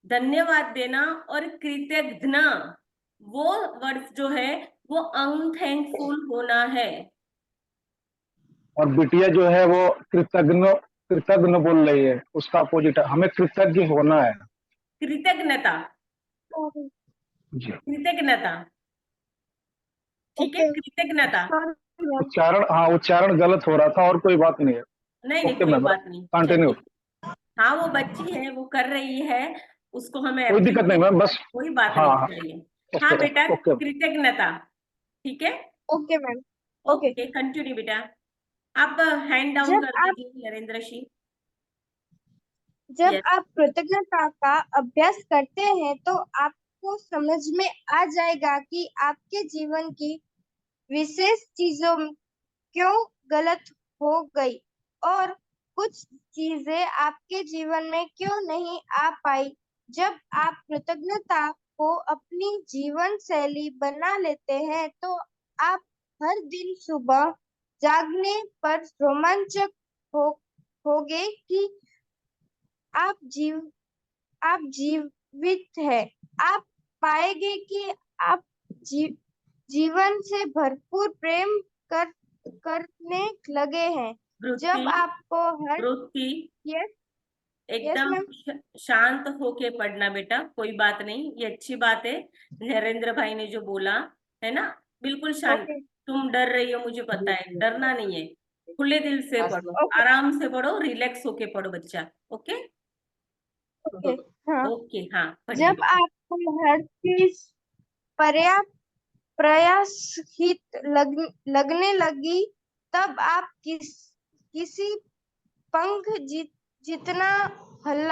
Speaker 1: धन्यवाद देना, और कृतज्ञ वो वर्ड्स जो है वो अनथैंकफुल होना है।
Speaker 5: और बिटिया जो है वो कृतज्ञ कृतज्ञ बोल रही है, उसका अपोजिट है, हमें कृतज्ञ होना है।
Speaker 1: कृतज्ञता,
Speaker 5: जी,
Speaker 1: कृतज्ञता, ठीक है,
Speaker 2: ओके
Speaker 1: कृतज्ञता।
Speaker 2: Sorry ma'am.
Speaker 5: उच्चारण, हाँ उच्चारण गलत हो रहा था और कोई बात नहीं है।
Speaker 1: नहीं नहीं,
Speaker 5: ओके
Speaker 1: कोई
Speaker 5: मैम,
Speaker 1: बात नहीं,
Speaker 5: कंटिन्यू।
Speaker 1: चलिए। हाँ, वो बच्ची है, वो कर रही है, उसको हमें
Speaker 5: कोई दिक्कत नहीं
Speaker 1: अप्रिशिएट,
Speaker 5: मैम, बस।
Speaker 1: कोई बात
Speaker 5: हाँ
Speaker 1: नहीं
Speaker 5: हाँ,
Speaker 1: चाहिए।
Speaker 5: ओके
Speaker 1: हाँ बेटा,
Speaker 5: ओके।
Speaker 1: कृतज्ञता, ठीक है।
Speaker 2: Okay ma'am. Okay.
Speaker 1: Okay, continue बेटा। आप हैंड डाउन
Speaker 2: जब
Speaker 1: कर
Speaker 2: आप
Speaker 1: दीजिए नरेंद्र जी।
Speaker 2: जब
Speaker 1: यस।
Speaker 2: आप कृतज्ञता का अभ्यास करते हैं तो आपको समझ में आ जाएगा कि आपके जीवन की विशेष चीजों क्यों गलत हो गई और कुछ चीजें आपके जीवन में क्यों नहीं आ पाई। जब आप कृतज्ञता को अपनी जीवन शैली बना लेते हैं तो आप हर दिन सुबह जागने पर रोमांचक हो होगे कि आप जीव आप जीवित है। आप पाएंगे कि आप जी, जीवन से भरपूर प्रेम कर करने लगे हैं।
Speaker 1: वृत्ति,
Speaker 2: जब आपको हर
Speaker 1: वृत्ति,
Speaker 2: यस यस
Speaker 1: एकदम
Speaker 2: मैम।
Speaker 1: शांत होके पढ़ना बेटा, कोई बात नहीं, ये अच्छी बात है। नरेंद्र भाई ने जो बोला है ना, बिल्कुल शांत।
Speaker 2: ओके
Speaker 1: तुम डर रही हो मुझे पता है, डरना नहीं है। खुले दिल से पढ़ो,
Speaker 2: ओके
Speaker 1: आराम से पढ़ो, रिलैक्स होके पढ़ो बच्चा। ओके।
Speaker 2: ओके। हाँ।
Speaker 1: ओके, हाँ पढ़िए
Speaker 2: जब
Speaker 1: बेटा।
Speaker 2: आपको हर चीज पर्याप्त प्रयासहित लगने लगी तब आप किसी पंख जितना हल,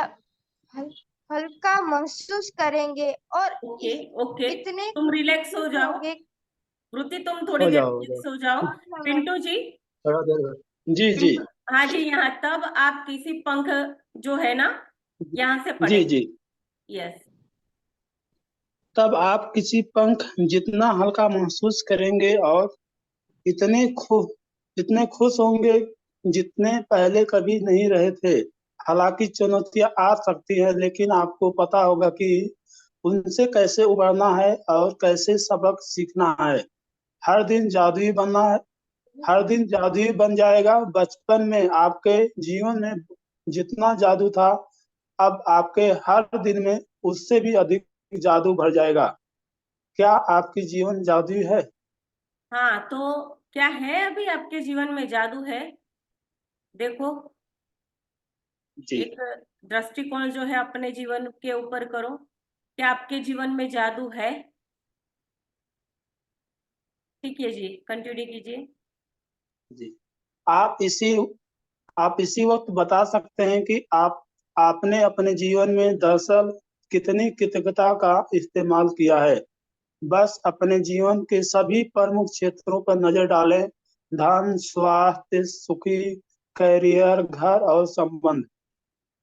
Speaker 2: हल, हल्का महसूस करेंगे और
Speaker 1: ओके ओके,
Speaker 2: इतने
Speaker 1: तुम रिलैक्स हो
Speaker 2: खुश
Speaker 1: जाओ।
Speaker 2: होंगे।
Speaker 1: श्रुति तुम थोड़ी
Speaker 3: हो
Speaker 1: देर
Speaker 3: जाओ हो
Speaker 1: रिलैक्स
Speaker 3: जाओ,
Speaker 1: हो जाओ।
Speaker 2: हाँ मैम।
Speaker 1: पिंटू जी,
Speaker 3: थोड़ा देर जी जी
Speaker 1: पिंटू, हाँ जी, यहाँ तब आप किसी पंख जो है ना, यहाँ से
Speaker 3: जी
Speaker 1: पढ़ेंगे।
Speaker 3: जी।
Speaker 1: यस।
Speaker 3: तब आप किसी पंख जितना हल्का महसूस करेंगे और इतने खुश इतने खुश होंगे जितने पहले कभी नहीं रहे थे। हालांकि चुनौतियां आ सकती है, लेकिन आपको पता होगा कि उनसे कैसे उबरना है और कैसे सबक सीखना है। हर दिन जादुई बनना है, हर दिन जादुई बन जाएगा। बचपन में आपके जीवन में जितना जादू था, अब आपके हर दिन में उससे भी अधिक जादू भर जाएगा। क्या आपकी जीवन जादुई है?
Speaker 1: हाँ, तो क्या है अभी आपके जीवन में जादू है? देखो,
Speaker 3: जी
Speaker 1: एक दृष्टिकोण जो है अपने जीवन के ऊपर करो। क्या आपके जीवन में जादू है? ठीक है जी, कंटिन्यू कीजिए।
Speaker 3: जी। आप इसी आप इसी वक्त बता सकते हैं कि आपने अपने जीवन में दरअसल कितनी कृतज्ञता का इस्तेमाल किया है। बस अपने जीवन के सभी प्रमुख क्षेत्रों पर नजर डालें। धन, स्वास्थ्य, सुखी, करियर, घर और संबंध।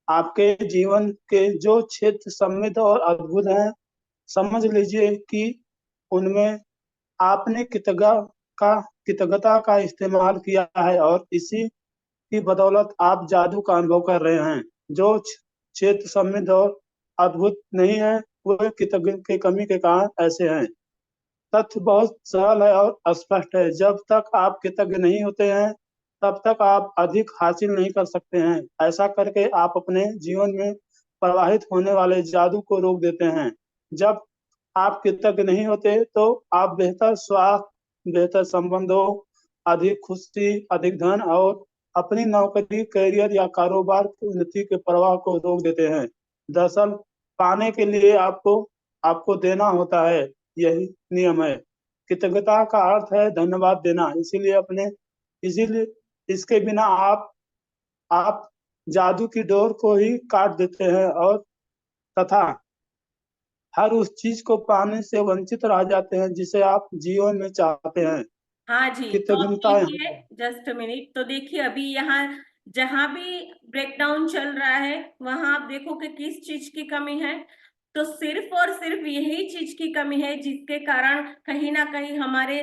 Speaker 3: आपके जीवन के जो क्षेत्र समृद्ध और अद्भुत हैं, समझ लीजिए कि उनमें आपने कृतज्ञता कृतज्ञता का इस्तेमाल किया है और इसी की बदौलत आप जादू का अनुभव कर रहे हैं, जो क्षेत्र समृद्ध और अद्भुत नहीं है, वो कृतज्ञ की कमी के कारण ऐसे हैं। तथ्य बहुत सरल है और स्पष्ट है। जब तक आप कृतज्ञ नहीं होते हैं, तब तक आप अधिक हासिल नहीं कर सकते हैं। ऐसा करके आप अपने जीवन में प्रवाहित होने वाले जादू को रोक देते हैं। जब आप कृतज्ञ नहीं होते, तो आप बेहतर स्वास्थ्य, बेहतर संबंधों, अधिक खुशी, अधिक धन और अपनी नौकरी, करियर या कारोबार की उन्नति के प्रवाह को रोक देते हैं। दरअसल पाने के लिए आपको आपको देना होता है, यही नियम है। कृतज्ञता का अर्थ है धन्यवाद देना। इसीलिए इसके बिना आप जादू की डोर को ही काट देते हैं और तथा हर उस चीज को पाने से वंचित रह जाते हैं जिसे आप जीवन में चाहते हैं।
Speaker 1: हाँ जी, तो अब
Speaker 3: कृतज्ञता
Speaker 1: देखिए, जस्ट मिनट, तो देखिए अभी यहाँ जहां भी ब्रेकडाउन चल रहा है वहां आप देखो कि किस चीज की कमी है। तो सिर्फ और सिर्फ यही चीज की कमी है जिसके कारण कहीं ना कहीं हमारे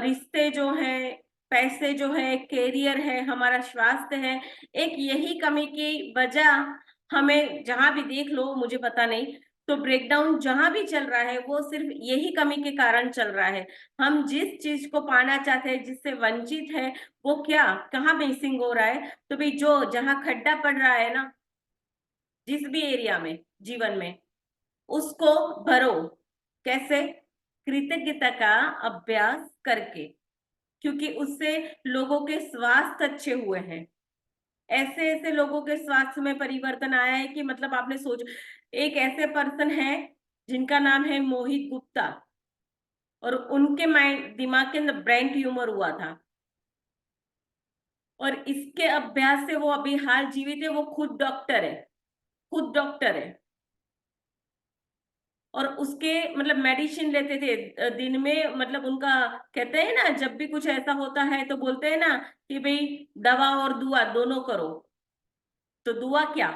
Speaker 1: रिश्ते जो हैं, पैसे जो है, कैरियर है, हमारा स्वास्थ्य है, एक यही कमी की वजह हमें जहां भी देख लो, मुझे पता नहीं, तो ब्रेकडाउन जहां भी चल रहा है वो सिर्फ यही कमी के कारण चल रहा है। हम जिस चीज को पाना चाहते हैं, जिससे वंचित है, वो क्या कहाँ मिसिंग हो रहा है? तो भाई जो जहां खड्डा पड़ रहा है ना, जिस भी एरिया में जीवन में, उसको भरो। कैसे? कृतज्ञता का अभ्यास करके, क्योंकि उससे लोगों के स्वास्थ्य अच्छे हुए हैं। ऐसे ऐसे लोगों के स्वास्थ्य में परिवर्तन आया है कि मतलब आपने सोच, एक ऐसे पर्सन है जिनका नाम है मोहित गुप्ता, और उनके माइंड दिमाग के अंदर ब्रेन ट्यूमर हुआ था, और इसके अभ्यास से वो अभी हाल जीवित है। वो खुद डॉक्टर है, खुद डॉक्टर है। और उसके मतलब मेडिसिन लेते थे दिन में, मतलब उनका कहते हैं ना, जब भी कुछ ऐसा होता है तो बोलते हैं ना कि भाई दवा और दुआ दोनों करो। तो दुआ क्या,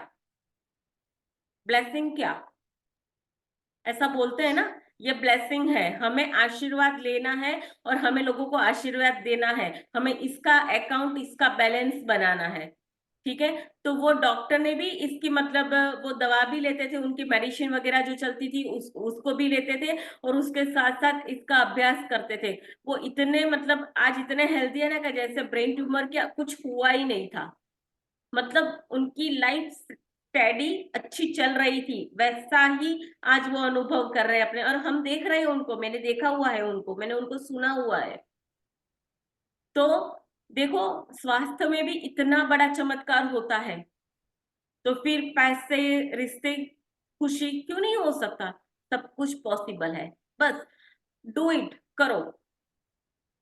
Speaker 1: ब्लेसिंग क्या, ऐसा बोलते हैं ना, ये ब्लेसिंग है, हमें आशीर्वाद लेना है और हमें लोगों को आशीर्वाद देना है, हमें इसका अकाउंट, इसका बैलेंस बनाना है। ठीक है, तो वो डॉक्टर ने भी इसकी मतलब वो दवा भी लेते थे, उनकी मेडिसिन वगैरह जो चलती थी उसको भी लेते थे, और उसके साथ साथ इसका अभ्यास करते थे। वो इतने मतलब आज इतने हेल्दी है ना कि जैसे ब्रेन ट्यूमर क्या कुछ हुआ ही नहीं था। मतलब उनकी लाइफ स्टेडी अच्छी चल रही थी, वैसा ही आज वो अनुभव कर रहे हैं अपने, और हम देख रहे हैं उनको, मैंने देखा हुआ है उनको, मैंने उनको सुना हुआ है। तो देखो, स्वास्थ्य में भी इतना बड़ा चमत्कार होता है, तो फिर पैसे, रिश्ते, खुशी क्यों नहीं हो सकता? सब कुछ पॉसिबल है। बस डू इट, करो,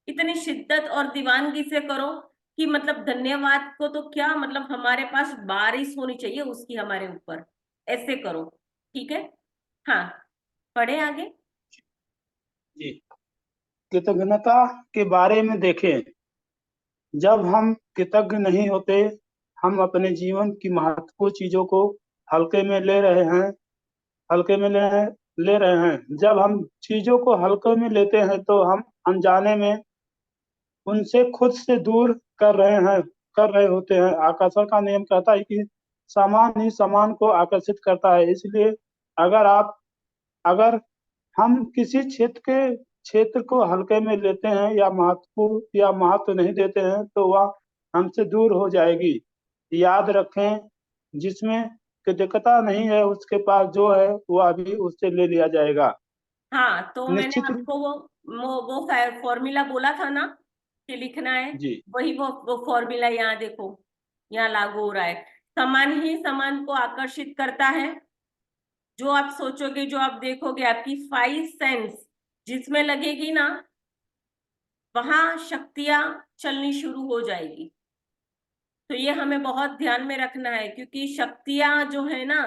Speaker 1: इतनी शिद्दत और दीवानगी से करो कि मतलब धन्यवाद को तो क्या, मतलब हमारे पास बारिश होनी चाहिए उसकी हमारे ऊपर। ऐसे करो, ठीक है? हाँ, पढ़े आगे।
Speaker 3: जी, कृतज्ञता के बारे में देखें। जब हम कृतज्ञ नहीं होते, हम अपने जीवन की महत्वपूर्ण चीजों को हल्के में ले रहे हैं, हल्के में ले रहे हैं। जब हम चीजों को हल्के में लेते हैं, तो हम अनजाने में उनसे खुद से दूर कर रहे होते हैं। आकर्षण का नियम कहता है कि सामान ही सामान को आकर्षित करता है। इसलिए अगर आप अगर हम किसी क्षेत्र को हल्के में लेते हैं या महत्व नहीं देते हैं, तो वह हमसे दूर हो जाएगी। याद रखें, जिसमें कृतज्ञता नहीं है, उसके पास जो है वो अभी उससे ले लिया जाएगा।
Speaker 1: हाँ, तो मैंने
Speaker 3: निश्चित रूप
Speaker 1: आपको वो फॉर्मूला बोला था ना कि लिखना है,
Speaker 3: जी
Speaker 1: वही वो फॉर्मूला यहाँ देखो, यहाँ लागू हो रहा है। समान ही समान को आकर्षित करता है। जो आप सोचोगे, जो आप देखोगे, आपकी 5 सेंस जिसमें लगेगी ना, वहां शक्तियां चलनी शुरू हो जाएगी। तो ये हमें बहुत ध्यान में रखना है, क्योंकि शक्तियां जो है ना,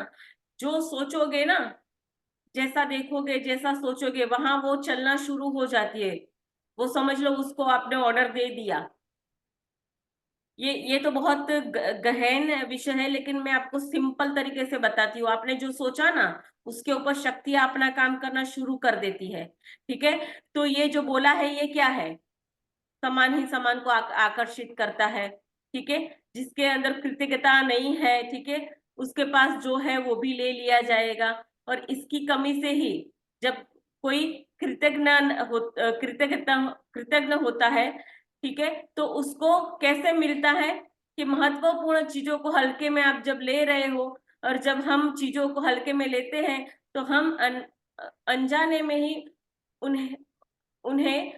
Speaker 1: जो सोचोगे ना, जैसा देखोगे, जैसा सोचोगे, वहां वो चलना शुरू हो जाती है। वो समझ लो उसको आपने ऑर्डर दे दिया। ये तो बहुत गहन विषय है, लेकिन मैं आपको सिंपल तरीके से बताती हूँ। आपने जो सोचा ना, उसके ऊपर शक्तियां अपना काम करना शुरू कर देती है। ठीक है, तो ये जो बोला है, ये क्या है? समान ही समान को आकर्षित करता है, ठीक है। जिसके अंदर कृतज्ञता नहीं है, ठीक है, उसके पास जो है वो भी ले लिया जाएगा। और इसकी कमी से ही जब कोई कृतज्ञ होता है, ठीक है, तो उसको कैसे मिलता है कि महत्वपूर्ण चीजों को हल्के में आप जब ले रहे हो, और जब हम चीजों को हल्के में लेते हैं तो हम अनजाने में ही उन्हें उन्हें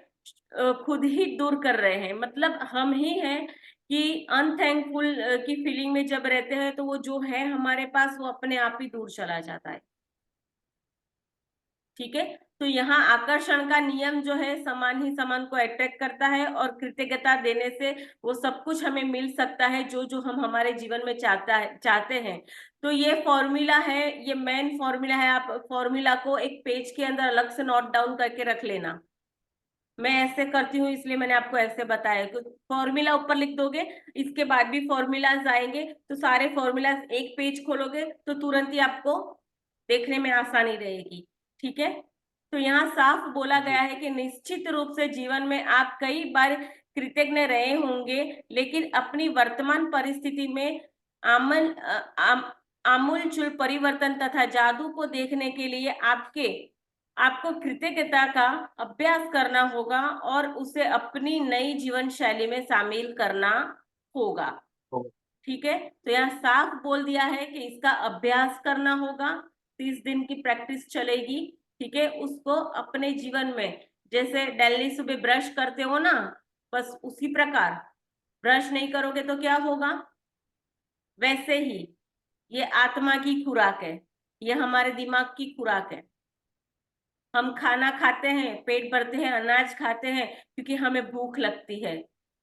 Speaker 1: खुद ही दूर कर रहे हैं। मतलब हम ही हैं कि अनथैंकफुल की फीलिंग में जब रहते हैं तो वो जो है हमारे पास वो अपने आप ही दूर चला जाता है, ठीक है। तो यहाँ आकर्षण का नियम जो है समान ही समान को अट्रैक्ट करता है, और कृतज्ञता देने से वो सब कुछ हमें मिल सकता है जो जो हम हमारे जीवन में चाहते हैं। तो ये फॉर्मूला है, ये मेन फॉर्मूला है। आप फॉर्मूला को एक पेज के अंदर अलग से नोट डाउन करके रख लेना। मैं ऐसे करती हूँ इसलिए मैंने आपको ऐसे बताया कि फॉर्मूला ऊपर लिख दोगे, इसके बाद भी फॉर्मूलाज आएंगे, तो सारे फॉर्मूलाज एक पेज खोलोगे तो तुरंत ही आपको देखने में आसानी रहेगी, ठीक है। तो यहाँ साफ बोला गया है कि निश्चित रूप से जीवन में आप कई बार कृतज्ञ रहे होंगे, लेकिन अपनी वर्तमान परिस्थिति में आमूलचूल परिवर्तन तथा जादू को देखने के लिए आपको कृतज्ञता का अभ्यास करना होगा और उसे अपनी नई जीवन शैली में शामिल करना होगा, ठीक है। तो यहाँ साफ बोल दिया है कि इसका अभ्यास करना होगा, 30 दिन की प्रैक्टिस चलेगी, ठीक है। उसको अपने जीवन में, जैसे डेली सुबह ब्रश करते हो ना, बस उसी प्रकार ब्रश नहीं करोगे तो क्या होगा, वैसे ही ये आत्मा की खुराक है, ये हमारे दिमाग की खुराक है। हम खाना खाते हैं, पेट भरते हैं, अनाज खाते हैं क्योंकि हमें भूख लगती है,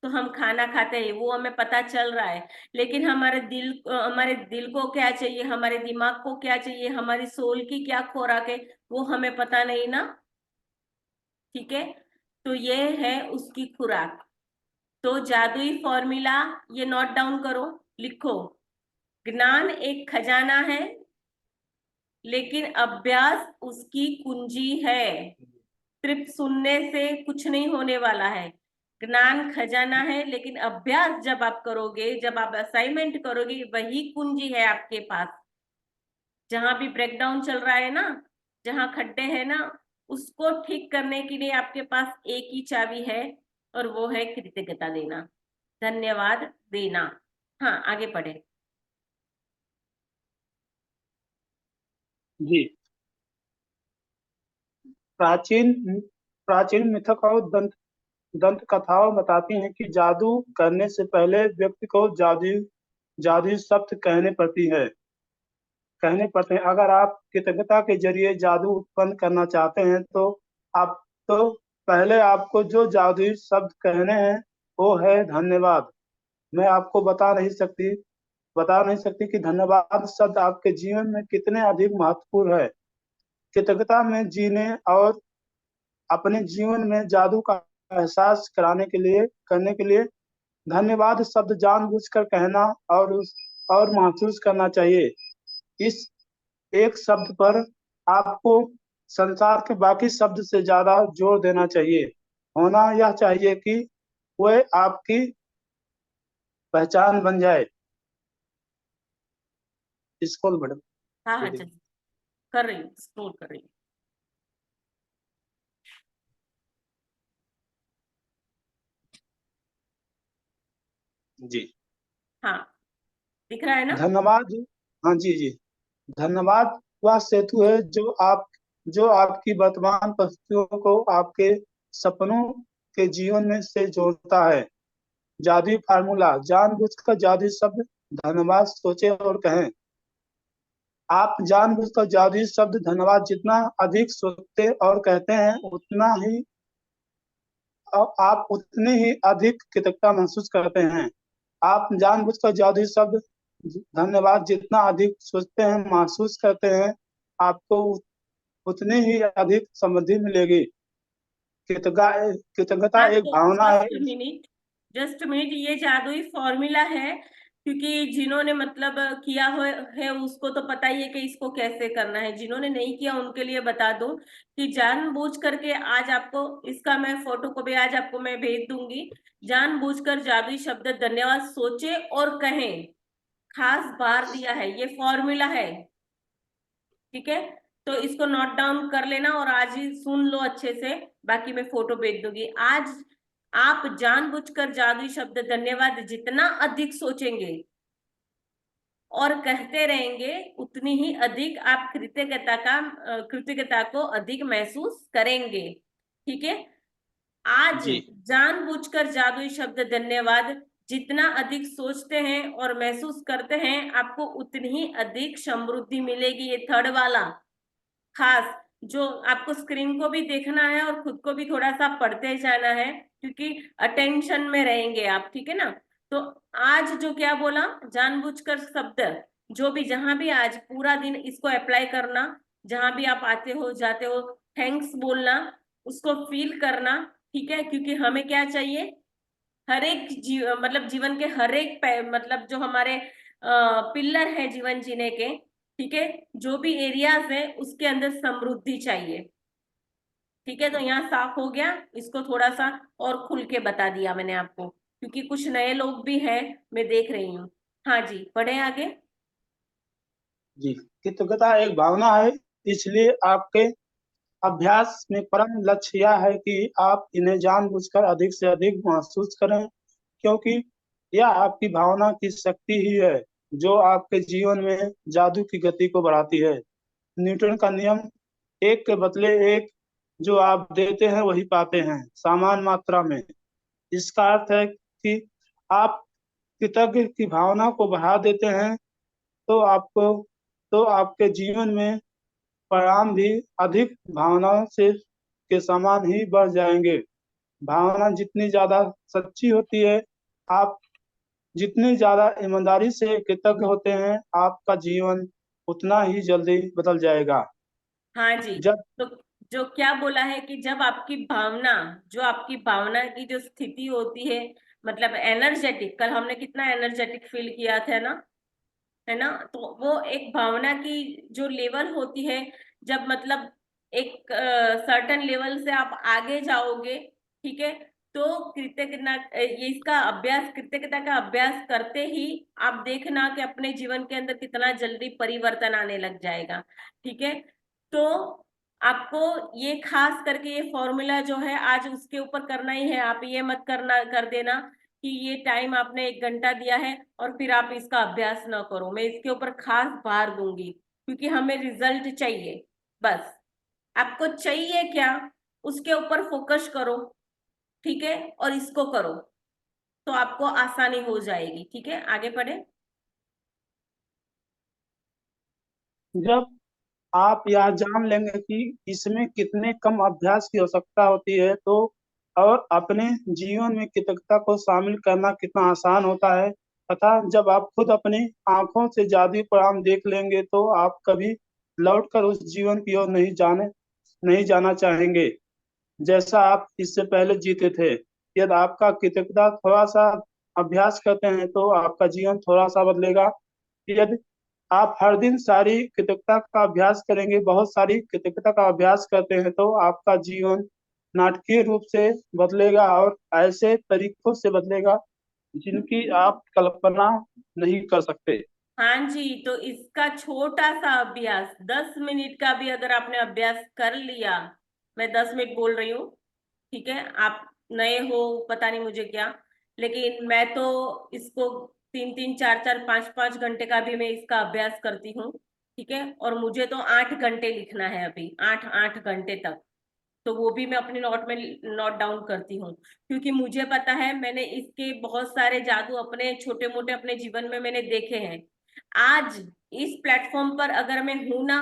Speaker 1: तो हम खाना खाते हैं, वो हमें पता चल रहा है। लेकिन हमारे दिल को क्या चाहिए, हमारे दिमाग को क्या चाहिए, हमारी सोल की क्या खुराक है, वो हमें पता नहीं ना, ठीक है। तो ये है उसकी खुराक। तो जादुई फॉर्मूला ये नोट डाउन करो, लिखो। ज्ञान एक खजाना है, लेकिन अभ्यास उसकी कुंजी है। सिर्फ सुनने से कुछ नहीं होने वाला है। ज्ञान खजाना है, लेकिन अभ्यास जब आप करोगे, जब आप असाइनमेंट करोगे, वही कुंजी है आपके पास। जहां भी ब्रेकडाउन चल रहा है ना, जहां खड्डे हैं ना, उसको ठीक करने के लिए आपके पास एक ही चाबी है, और वो है कृतज्ञता देना, धन्यवाद देना। हाँ, आगे पढ़े।
Speaker 3: जी, प्राचीन प्राचीन मिथक और दंत कथाओं बताती हैं कि जादू करने से पहले व्यक्ति को जादुई शब्द कहने पड़ते हैं। अगर आप कृतज्ञता के जरिए जादू उत्पन्न करना चाहते हैं तो पहले आपको जो जादुई शब्द कहने हैं वो है धन्यवाद। मैं आपको बता नहीं सकती कि धन्यवाद शब्द आपके जीवन में कितने अधिक महत्वपूर्ण है। कृतज्ञता में जीने और अपने जीवन में जादू का एहसास करने के लिए धन्यवाद शब्द जानबूझकर कहना और महसूस करना चाहिए। इस एक शब्द पर आपको संसार के बाकी शब्द से ज्यादा जोर देना चाहिए। होना यह चाहिए कि वह आपकी पहचान बन जाए। School madam.
Speaker 1: हाँ हाँ, चल कर रही हूँ, स्क्रॉल कर रही हूँ।
Speaker 3: जी,
Speaker 1: हाँ, दिख रहा है ना।
Speaker 3: धन्यवाद। हाँ जी जी, धन्यवाद वह सेतु है जो आपकी वर्तमान परिस्थितियों को आपके सपनों के जीवन में से जोड़ता है। जादुई फार्मूला, जानबूझकर जादुई शब्द धन्यवाद सोचे और कहें। आप जानबूझकर जादुई शब्द धन्यवाद जितना अधिक सोचते और कहते हैं आप उतने ही अधिक कृतज्ञता महसूस करते हैं। आप जानबूझकर जादुई शब्द धन्यवाद जितना अधिक सोचते हैं महसूस करते हैं, आपको उतनी ही अधिक समृद्धि मिलेगी। कृतज्ञता
Speaker 1: हाँ,
Speaker 3: एक
Speaker 1: तो
Speaker 3: भावना है।
Speaker 1: जस्ट मिनट, ये जादुई फॉर्मूला है। क्योंकि जिन्होंने मतलब किया है उसको तो पता ही है कि इसको कैसे करना है, जिन्होंने नहीं किया उनके लिए बता दूं कि जानबूझ करके आज आपको इसका मैं फोटो को भी आज आपको मैं भेज दूंगी। जानबूझकर जादुई शब्द धन्यवाद सोचे और कहें, खास बार दिया है, ये फॉर्मूला है, ठीक है। तो इसको नोट डाउन कर लेना और आज ही सुन लो अच्छे से, बाकी मैं फोटो भेज दूंगी। आज आप जानबूझकर जादुई शब्द धन्यवाद जितना अधिक सोचेंगे और कहते रहेंगे, उतनी ही अधिक आप कृतज्ञता को अधिक महसूस करेंगे, ठीक है। आज
Speaker 3: जी
Speaker 1: जानबूझकर जादुई शब्द धन्यवाद जितना अधिक सोचते हैं और महसूस करते हैं, आपको उतनी ही अधिक समृद्धि मिलेगी। ये थर्ड वाला खास जो आपको स्क्रीन को भी देखना है और खुद को भी थोड़ा सा पढ़ते जाना है, क्योंकि अटेंशन में रहेंगे आप, ठीक है ना। तो आज जो क्या बोला, जानबूझकर शब्द, जो भी जहां भी आज पूरा दिन इसको अप्लाई करना, जहां भी आप आते हो जाते हो, थैंक्स बोलना, उसको फील करना, ठीक है। क्योंकि हमें क्या चाहिए, हर एक मतलब जीवन के हर एक मतलब जो हमारे पिलर है जीवन जीने के, ठीक है, जो भी एरियाज है उसके अंदर समृद्धि चाहिए, ठीक है। तो यहाँ साफ हो गया, इसको थोड़ा सा और खुल के बता दिया मैंने आपको, क्योंकि कुछ नए लोग भी हैं, मैं देख रही हूँ। हाँ जी, बढ़े आगे।
Speaker 3: जी, कृतज्ञता एक भावना है, इसलिए आपके अभ्यास में परम लक्ष्य यह है कि आप इन्हें जानबूझकर अधिक से अधिक महसूस करें, क्योंकि यह आपकी भावना की शक्ति ही है जो आपके जीवन में जादू की गति को बढ़ाती है। न्यूटन का नियम, एक के बदले एक, जो आप देते हैं वही पाते हैं, समान मात्रा में। इसका अर्थ है कि आप कृतज्ञ की भावना को बढ़ा देते हैं तो आपको तो आपके जीवन में परिणाम भी अधिक भावनाओं से के समान ही बढ़ जाएंगे। भावना जितनी ज्यादा सच्ची होती है, आप जितनी ज्यादा ईमानदारी से कृतज्ञ होते हैं, आपका जीवन उतना ही जल्दी बदल जाएगा।
Speaker 1: हाँ जी।
Speaker 3: जब
Speaker 1: तो जो क्या बोला है कि जब आपकी भावना, जो आपकी भावना की जो स्थिति होती है, मतलब एनर्जेटिक, कल हमने कितना एनर्जेटिक फील किया था ना, है ना। तो वो एक भावना की जो लेवल होती है, जब मतलब एक सर्टन लेवल से आप आगे जाओगे, ठीक है। तो कृतज्ञता, ये इसका अभ्यास, कृतज्ञता का अभ्यास करते ही आप देखना कि अपने जीवन के अंदर कितना जल्दी परिवर्तन आने लग जाएगा, ठीक है। तो आपको ये खास करके ये फॉर्मूला जो है आज उसके ऊपर करना ही है। आप ये मत करना कर देना कि ये टाइम आपने 1 घंटा दिया है और फिर आप इसका अभ्यास ना करो। मैं इसके ऊपर खास भार दूंगी, क्योंकि हमें रिजल्ट चाहिए। बस आपको चाहिए क्या, उसके ऊपर फोकस करो, ठीक है, और इसको करो, तो आपको आसानी हो जाएगी, ठीक है। आगे बढ़े।
Speaker 3: जब आप यह जान लेंगे कि इसमें कितने कम अभ्यास की आवश्यकता होती है, तो और अपने जीवन में कृतज्ञता को शामिल करना कितना आसान होता है, तथा जब आप खुद अपनी आंखों से जादुई परिणाम देख लेंगे, तो आप कभी लौटकर उस जीवन की ओर नहीं जाना चाहेंगे जैसा आप इससे पहले जीते थे। यदि आपका कृतज्ञता थोड़ा सा अभ्यास करते हैं तो आपका जीवन थोड़ा सा बदलेगा। यदि आप हर दिन सारी कृतज्ञता का अभ्यास करेंगे, बहुत सारी कृतज्ञता का अभ्यास करते हैं, तो आपका जीवन नाटकीय रूप से बदलेगा और ऐसे तरीकों से बदलेगा जिनकी आप कल्पना नहीं कर सकते।
Speaker 1: हाँ जी, तो इसका छोटा सा अभ्यास 10 मिनट का भी अगर आपने अभ्यास कर लिया, मैं 10 मिनट बोल रही हूँ, ठीक है। आप नए हो, पता नहीं मुझे क्या, लेकिन मैं तो इसको 3-3, 4-4, 5-5 घंटे का भी मैं इसका अभ्यास करती हूँ, ठीक है। और मुझे तो 8 घंटे लिखना है अभी, 8-8 घंटे तक। तो वो भी मैं अपने नोट में नोट डाउन करती हूँ, क्योंकि मुझे पता है मैंने इसके बहुत सारे जादू अपने छोटे मोटे अपने जीवन में मैंने देखे हैं। आज इस प्लेटफॉर्म पर अगर मैं हूं ना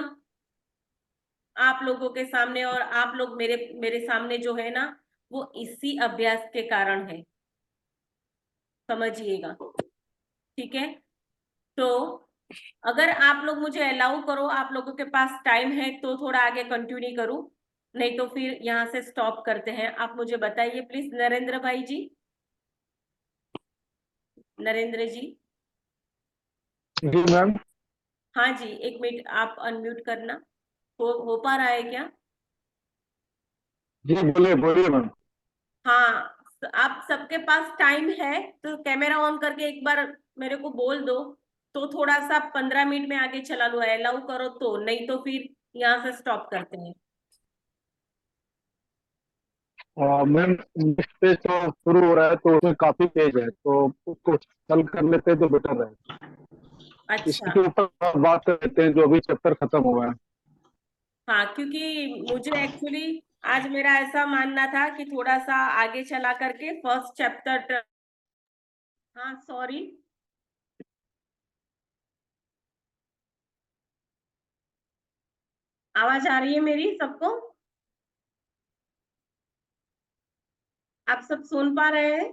Speaker 1: आप लोगों के सामने, और आप लोग मेरे मेरे सामने जो है ना, वो इसी अभ्यास के कारण है, समझिएगा, ठीक है। तो अगर आप लोग मुझे अलाउ करो, आप लोगों के पास टाइम है तो थोड़ा आगे कंटिन्यू करूं, नहीं तो फिर यहाँ से स्टॉप करते हैं। आप मुझे बताइए प्लीज, नरेंद्र भाई जी, नरेंद्र जी।
Speaker 5: जी मैम।
Speaker 1: हाँ जी, एक मिनट आप अनम्यूट करना। हो पा रहा है क्या?
Speaker 5: जी बोलिए बोलिए मैम।
Speaker 1: हाँ, आप सबके पास टाइम है तो कैमरा ऑन करके एक बार मेरे को बोल दो, तो थोड़ा सा 15 मिनट में आगे चला लो, अलाउ करो तो, नहीं तो फिर यहाँ से स्टॉप करते हैं।
Speaker 5: मैम नेक्स्ट पेज तो शुरू हो रहा है तो उसमें काफी पेज है तो उसको कल कर लेते हैं तो बेटर रहेगा। इसी
Speaker 1: अच्छा।
Speaker 5: के ऊपर बात कर लेते हैं जो अभी चैप्टर खत्म हुआ है।
Speaker 1: हाँ, क्योंकि मुझे एक्चुअली आज मेरा ऐसा मानना था कि थोड़ा सा आगे चला करके फर्स्ट चैप्टर। हाँ सॉरी। आवाज आ रही है मेरी सबको? आप सब सुन पा रहे हैं?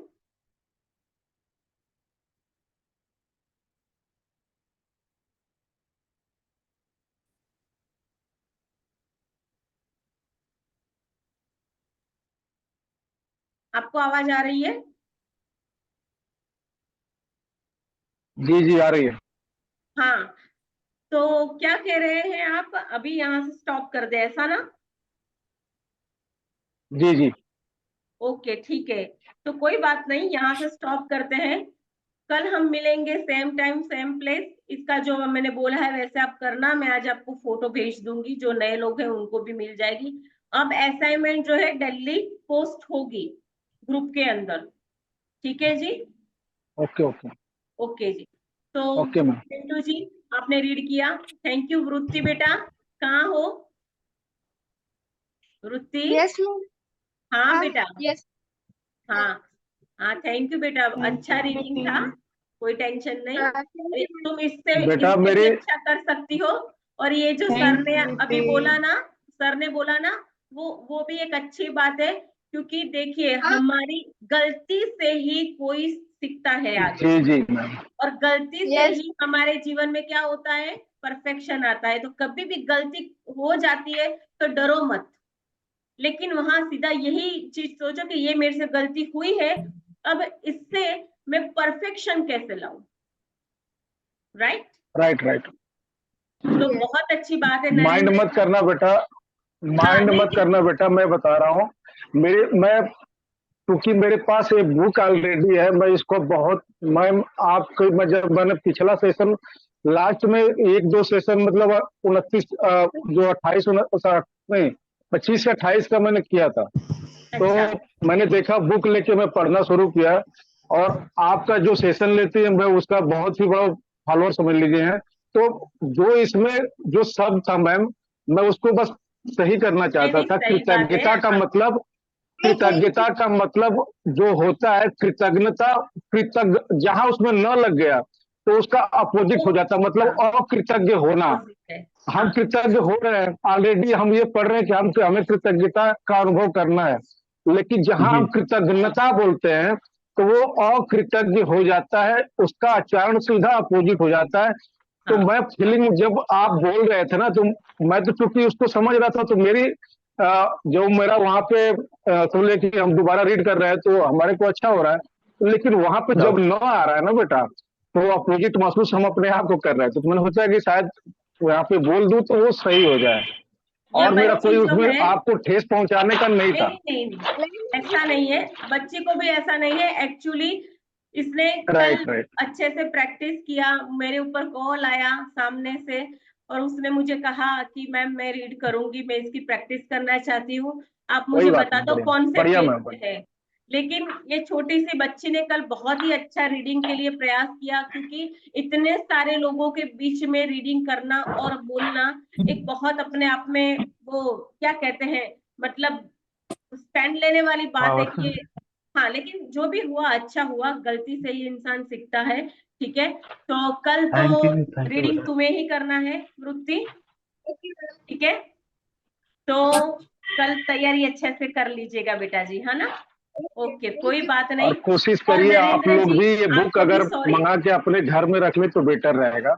Speaker 1: आपको आवाज आ रही है?
Speaker 5: जी जी आ रही है।
Speaker 1: हाँ, तो क्या कह रहे हैं आप? अभी यहाँ से स्टॉप कर दे, ऐसा ना?
Speaker 5: जी जी।
Speaker 1: ओके ठीक है, तो कोई बात नहीं, यहाँ से स्टॉप करते हैं। कल हम मिलेंगे सेम टाइम सेम प्लेस। इसका जो मैंने बोला है वैसे आप करना। मैं आज आपको फोटो भेज दूंगी, जो नए लोग हैं उनको भी मिल जाएगी। अब असाइनमेंट जो है दिल्ली पोस्ट होगी ग्रुप के अंदर। ठीक है जी?
Speaker 5: Okay okay.
Speaker 1: ओके जी। तो
Speaker 5: ओके मैम।
Speaker 1: पिंटू जी, आपने रीड किया, थैंक यू। वृत्ति बेटा कहाँ हो? वृत्ति।
Speaker 2: Yes ma'am.
Speaker 1: हाँ
Speaker 2: हाँ
Speaker 1: बेटा।
Speaker 2: यस।
Speaker 1: हाँ हाँ, थैंक यू बेटा, अच्छा रीडिंग था,
Speaker 2: थैंक
Speaker 1: कोई टेंशन नहीं।
Speaker 2: यू।
Speaker 1: तुम इससे
Speaker 5: बेटा
Speaker 1: इससे भी
Speaker 5: मेरी।
Speaker 1: अच्छा कर सकती हो। और ये जो सर
Speaker 4: थैंक
Speaker 1: ने
Speaker 4: यू
Speaker 1: अभी
Speaker 4: दीदी।
Speaker 1: बोला ना, सर ने बोला ना, वो भी एक अच्छी बात है। क्योंकि देखिए, हमारी गलती से ही कोई सीखता है आगे।
Speaker 5: जी जी मैम।
Speaker 1: और गलती से
Speaker 2: यस।
Speaker 1: ही हमारे जीवन में क्या होता है, परफेक्शन आता है। तो कभी भी गलती हो जाती है तो डरो मत, लेकिन वहां सीधा यही चीज सोचो कि ये मेरे से गलती हुई है, अब इससे मैं परफेक्शन कैसे लाऊं। राइट?
Speaker 5: Right right.
Speaker 1: तो बहुत अच्छी बात है
Speaker 5: माइंड
Speaker 1: नरेंद्र
Speaker 5: मत
Speaker 1: जी।
Speaker 5: करना बेटा।
Speaker 1: हाँ
Speaker 5: माइंड
Speaker 1: नहीं
Speaker 5: मत करना बेटा, मैं बता रहा हूँ। मैं क्योंकि मेरे पास ये बुक ऑलरेडी है, मैं इसको बहुत मैं आपको मैंने पिछला सेशन लास्ट में एक दो सेशन मतलब 29 जो 28 नहीं 25 से 28 का मैंने किया था। तो
Speaker 1: अच्छा।
Speaker 5: मैंने देखा बुक लेके मैं पढ़ना शुरू किया। और आपका जो सेशन लेती है मैं उसका बहुत ही बड़ा फॉलोअर समझ लीजिए हैं। तो जो इसमें जो शब्द था मैम, मैं उसको बस सही करना
Speaker 1: नहीं
Speaker 5: चाहता
Speaker 1: नहीं,
Speaker 5: था।
Speaker 1: सही बात है।
Speaker 5: कृतज्ञता का मतलब, कृतज्ञता का मतलब जो होता है कृतज्ञता, कृतज्ञ जहां उसमें न लग गया तो उसका
Speaker 1: वो
Speaker 5: अपोजिट हो जाता, मतलब
Speaker 1: हाँ,
Speaker 5: अकृतज्ञ होना।
Speaker 1: अपोजिट है।
Speaker 5: हम
Speaker 1: हाँ
Speaker 5: कृतज्ञ हो रहे हैं, ऑलरेडी हम ये पढ़ रहे हैं कि हमें कृतज्ञता का अनुभव करना है। लेकिन जहां
Speaker 3: जी
Speaker 5: हम कृतज्ञता बोलते हैं तो वो अकृतज्ञ हो जाता है, उसका आचरण सीधा अपोजिट हो जाता है। तो
Speaker 1: हाँ
Speaker 5: मैं फीलिंग जब आप बोल रहे थे ना तो मैं तो चूंकि उसको समझ रहा था तो मेरी जो मेरा वहां पे समझ ले कि हम दोबारा रीड कर रहे हैं तो हमारे को अच्छा हो रहा है। लेकिन वहां पे जब न आ रहा है ना बेटा तो अपोजिट महसूस हम अपने आप को कर रहे थे। तो मैंने सोचा कि शायद यहाँ पे बोल दूं तो वो सही हो जाए।
Speaker 1: ये
Speaker 5: और मेरा कोई
Speaker 1: बच्ची जो
Speaker 5: उसमें
Speaker 1: है,
Speaker 5: आपको ठेस पहुंचाने का नहीं
Speaker 1: नहीं
Speaker 5: था।
Speaker 1: नहीं नहीं नहीं, ऐसा नहीं है, बच्चे को भी ऐसा नहीं है एक्चुअली। इसने कल
Speaker 5: राइट राइट।
Speaker 1: अच्छे से प्रैक्टिस किया, मेरे ऊपर कॉल आया सामने से, और उसने मुझे कहा कि मैम मैं रीड करूंगी, मैं इसकी प्रैक्टिस करना चाहती हूँ, आप
Speaker 5: कोई
Speaker 1: मुझे
Speaker 5: बात
Speaker 1: बता
Speaker 5: नहीं,
Speaker 1: दो
Speaker 5: बढ़िया
Speaker 1: कौन से
Speaker 5: बढ़िया
Speaker 1: पेज
Speaker 5: मैम
Speaker 1: पे
Speaker 5: बढ़िया।
Speaker 1: है। लेकिन ये छोटी सी बच्ची ने कल बहुत ही अच्छा रीडिंग के लिए प्रयास किया, क्योंकि इतने सारे लोगों के बीच में रीडिंग करना और बोलना एक बहुत अपने आप में, वो क्या कहते हैं, मतलब स्टैंड लेने वाली बात है
Speaker 5: और
Speaker 1: कि हाँ। लेकिन जो भी हुआ अच्छा हुआ, गलती से ही इंसान सीखता है। ठीक है, तो कल
Speaker 5: थैंक
Speaker 1: तो
Speaker 5: यू थैंक यू
Speaker 1: रीडिंग
Speaker 5: बेटा।
Speaker 1: तुम्हें ही करना है वृत्ति। ठीक है, तो कल तैयारी अच्छे से कर लीजिएगा बेटा जी, है ना? ओके, कोई बात
Speaker 5: और
Speaker 1: नहीं।
Speaker 5: कोशिश
Speaker 1: और
Speaker 5: करिए आप
Speaker 1: नरेंद्र
Speaker 5: लोग
Speaker 1: जी,
Speaker 5: भी ये बुक
Speaker 1: आपको भी
Speaker 5: अगर
Speaker 1: सॉरी।
Speaker 5: मंगा के अपने घर में रख ले तो बेटर रहेगा।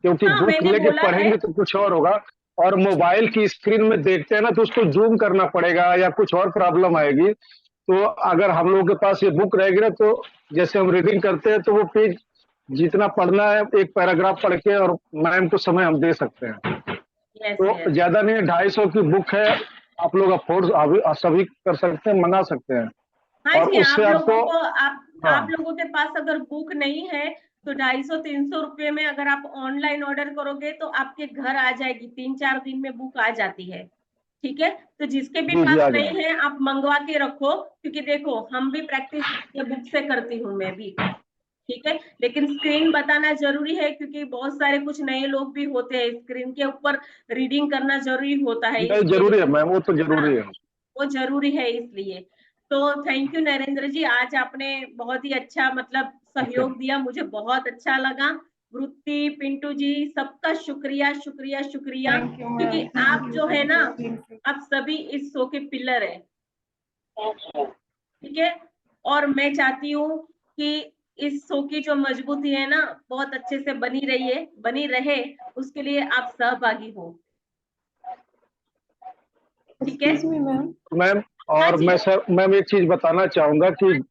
Speaker 5: क्योंकि
Speaker 1: हाँ
Speaker 5: बुक
Speaker 1: मैंने
Speaker 5: लेके
Speaker 1: बोला है।
Speaker 5: पढ़ेंगे तो कुछ और होगा। और मोबाइल की स्क्रीन में देखते हैं ना तो उसको जूम करना पड़ेगा या कुछ और प्रॉब्लम आएगी। तो अगर हम लोगों के पास ये बुक रहेगी ना तो जैसे हम रीडिंग करते हैं तो वो पेज जितना पढ़ना है एक पैराग्राफ पढ़ के और मैम को समय हम दे सकते हैं।
Speaker 1: यस
Speaker 5: तो
Speaker 1: यस।
Speaker 5: ज्यादा नहीं, 250 की बुक है, आप लोग अफोर्ड सभी कर सकते हैं, मंगा सकते हैं।
Speaker 1: हाँ
Speaker 5: और
Speaker 1: जी,
Speaker 5: उससे
Speaker 1: आप लोगों
Speaker 5: आपको
Speaker 1: को
Speaker 5: हाँ
Speaker 1: आप लोगों के पास अगर बुक नहीं है तो 250-300 रुपये में अगर आप ऑनलाइन ऑर्डर करोगे तो आपके घर आ जाएगी, 3-4 दिन में बुक आ जाती है। ठीक है, तो जिसके भी
Speaker 5: जी जी
Speaker 1: पास
Speaker 5: आ
Speaker 1: नहीं
Speaker 5: जाएगा।
Speaker 1: है आप मंगवा के रखो, क्योंकि देखो हम भी प्रैक्टिस ये बुक से करती हूँ मैं भी। ठीक है, लेकिन स्क्रीन बताना जरूरी है क्योंकि बहुत सारे कुछ नए लोग भी होते हैं, स्क्रीन के ऊपर रीडिंग करना जरूरी होता है,
Speaker 5: नहीं
Speaker 1: इसलिए।
Speaker 5: जरूरी है मैम, वो तो
Speaker 1: हाँ,
Speaker 5: जरूरी है।
Speaker 1: वो जरूरी है इसलिए। तो थैंक यू नरेंद्र जी, आज आपने बहुत ही अच्छा मतलब
Speaker 5: ओके।
Speaker 1: सहयोग दिया, मुझे बहुत अच्छा लगा। वृत्ति, पिंटू जी, सबका शुक्रिया शुक्रिया शुक्रिया,
Speaker 4: थैंक यू
Speaker 1: क्योंकि
Speaker 4: मैम, थैंक
Speaker 1: आप
Speaker 4: यू,
Speaker 1: जो है
Speaker 4: थैंक
Speaker 1: ना,
Speaker 4: यू, थैंक यू।
Speaker 1: आप सभी इस शो के पिलर है। ठीक है, और मैं चाहती हूँ कि इस शो की जो मजबूती है ना बहुत अच्छे से बनी रहे, उसके लिए आप सहभागी हो। ठीक है।
Speaker 4: Excuse me ma'am.
Speaker 5: मैम,
Speaker 1: हाँ
Speaker 5: और
Speaker 1: जी,
Speaker 5: मैं सर मैम एक चीज बताना चाहूंगा कि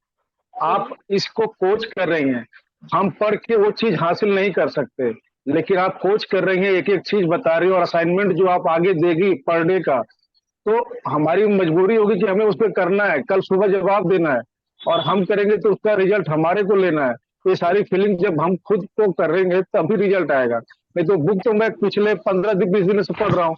Speaker 5: आप
Speaker 1: बोलिए।
Speaker 5: इसको कोच कर रही हैं, हम पढ़ के वो चीज हासिल नहीं कर सकते, लेकिन आप कोच कर रही हैं, एक एक चीज बता रही हो, और असाइनमेंट जो आप आगे देगी पर डे का, तो हमारी मजबूरी होगी कि हमें उस पर करना है, कल सुबह जवाब देना है, और हम करेंगे तो उसका रिजल्ट हमारे को लेना है। तो ये सारी फीलिंग जब हम खुद को करेंगे तभी रिजल्ट आएगा, नहीं तो बुक तो मैं पिछले 15-20 दिन से पढ़ रहा हूँ,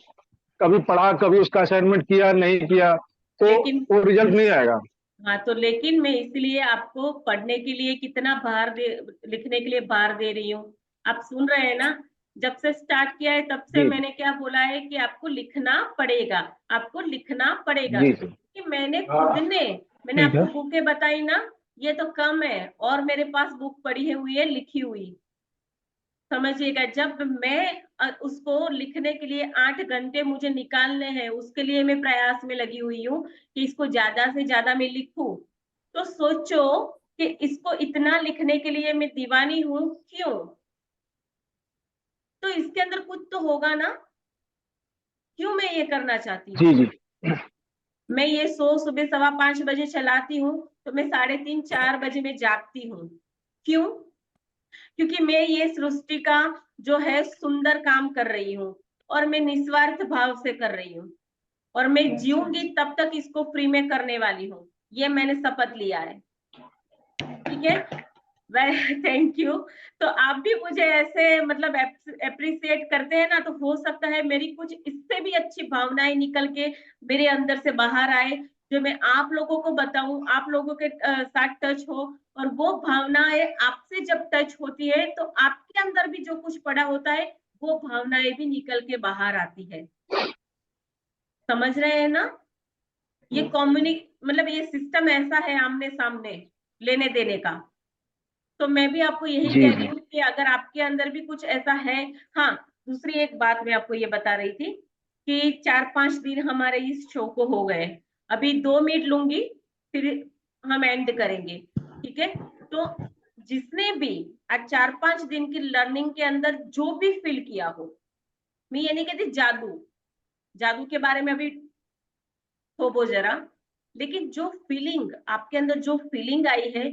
Speaker 5: कभी पढ़ा कभी उसका असाइनमेंट किया नहीं किया, तो
Speaker 1: लेकिन
Speaker 5: वो रिजल्ट नहीं आएगा।
Speaker 1: हाँ, तो लेकिन मैं इसलिए आपको पढ़ने के लिए कितना भार दे, लिखने के लिए भार दे रही हूँ। आप सुन रहे हैं ना, जब से स्टार्ट किया है तब से
Speaker 5: जी
Speaker 1: मैंने क्या बोला है कि आपको लिखना पड़ेगा, आपको लिखना पड़ेगा।
Speaker 5: जी जी।
Speaker 1: कि मैंने
Speaker 5: ठीक
Speaker 1: आपको
Speaker 5: है।
Speaker 1: बुकें बताई ना, ये तो कम है, और मेरे पास बुक पढ़ी हुई है, लिखी हुई। समझिएगा, जब मैं उसको लिखने के लिए 8 घंटे मुझे निकालने हैं, उसके लिए मैं प्रयास में लगी हुई हूँ कि इसको ज्यादा से ज्यादा मैं लिखूं। तो सोचो कि इसको इतना लिखने के लिए मैं दीवानी हूँ क्यों? तो इसके अंदर कुछ तो होगा ना, क्यों मैं ये करना चाहती हूँ।
Speaker 5: जी जी।
Speaker 1: मैं ये शो सुबह 5:15 बजे चलाती हूँ, तो मैं 3:30-4 बजे में जागती हूँ। क्यों? क्योंकि मैं ये सृष्टि का जो है सुंदर काम कर रही हूँ, और मैं निस्वार्थ भाव से कर रही हूँ, और मैं जीऊंगी तब तक इसको फ्री में करने वाली हूँ। ये मैंने शपथ लिया है। ठीक है, वेल थैंक यू। तो आप भी मुझे ऐसे मतलब अप्रिशिएट करते हैं ना, तो हो सकता है मेरी कुछ इससे भी अच्छी भावनाएं निकल के मेरे अंदर से बाहर आए, जो मैं आप लोगों को बताऊं, आप लोगों के साथ टच हो, और वो भावनाएं आपसे जब टच होती है तो आपके अंदर भी जो कुछ पड़ा होता है वो भावनाएं भी निकल के बाहर आती है। समझ रहे हैं ना? ये मतलब ये सिस्टम ऐसा है आमने सामने लेने देने का। तो मैं भी आपको यही
Speaker 5: जी
Speaker 1: कह रही
Speaker 5: जी।
Speaker 1: हूँ कि अगर आपके अंदर भी कुछ ऐसा है। हाँ, दूसरी एक बात मैं आपको ये बता रही थी कि 4-5 दिन हमारे इस शो को हो गए, अभी 2 मिनट लूंगी, फिर हम एंड करेंगे। ठीक है, तो जिसने भी आज 4-5 दिन की लर्निंग के अंदर जो भी फील किया हो, मैं ये नहीं कहती जादू, जादू के बारे में अभी थोपो जरा, लेकिन जो फीलिंग आपके अंदर जो फीलिंग आई है,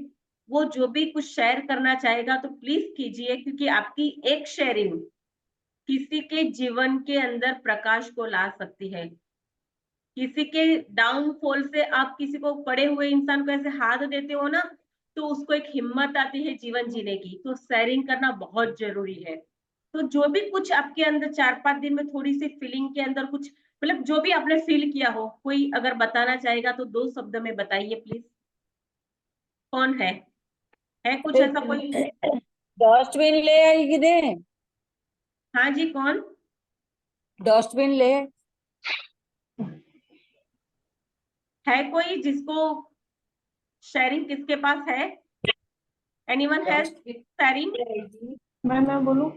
Speaker 1: वो जो भी कुछ शेयर करना चाहेगा तो प्लीज कीजिए, क्योंकि आपकी एक शेयरिंग किसी के जीवन के अंदर प्रकाश को ला सकती है। किसी के डाउनफॉल से आप किसी को पड़े हुए इंसान को ऐसे हाथ देते हो ना, तो उसको एक हिम्मत आती है जीवन जीने की। तो शेयरिंग करना बहुत जरूरी है। तो जो भी कुछ आपके अंदर 4-5 दिन में थोड़ी सी फीलिंग के अंदर कुछ मतलब जो भी आपने फील किया हो, कोई अगर बताना चाहेगा तो 2 शब्द में बताइए प्लीज। कौन है कुछ ऐसा कोई?
Speaker 6: डस्टबिन ले आई कि दे?
Speaker 1: हाँ जी, कौन
Speaker 6: डस्टबिन ले।
Speaker 1: है? कोई जिसको शेयरिंग किसके पास है? Anyone has
Speaker 6: dustbin
Speaker 1: sharing?
Speaker 6: ले आई थी।
Speaker 4: मैं बोलूँ?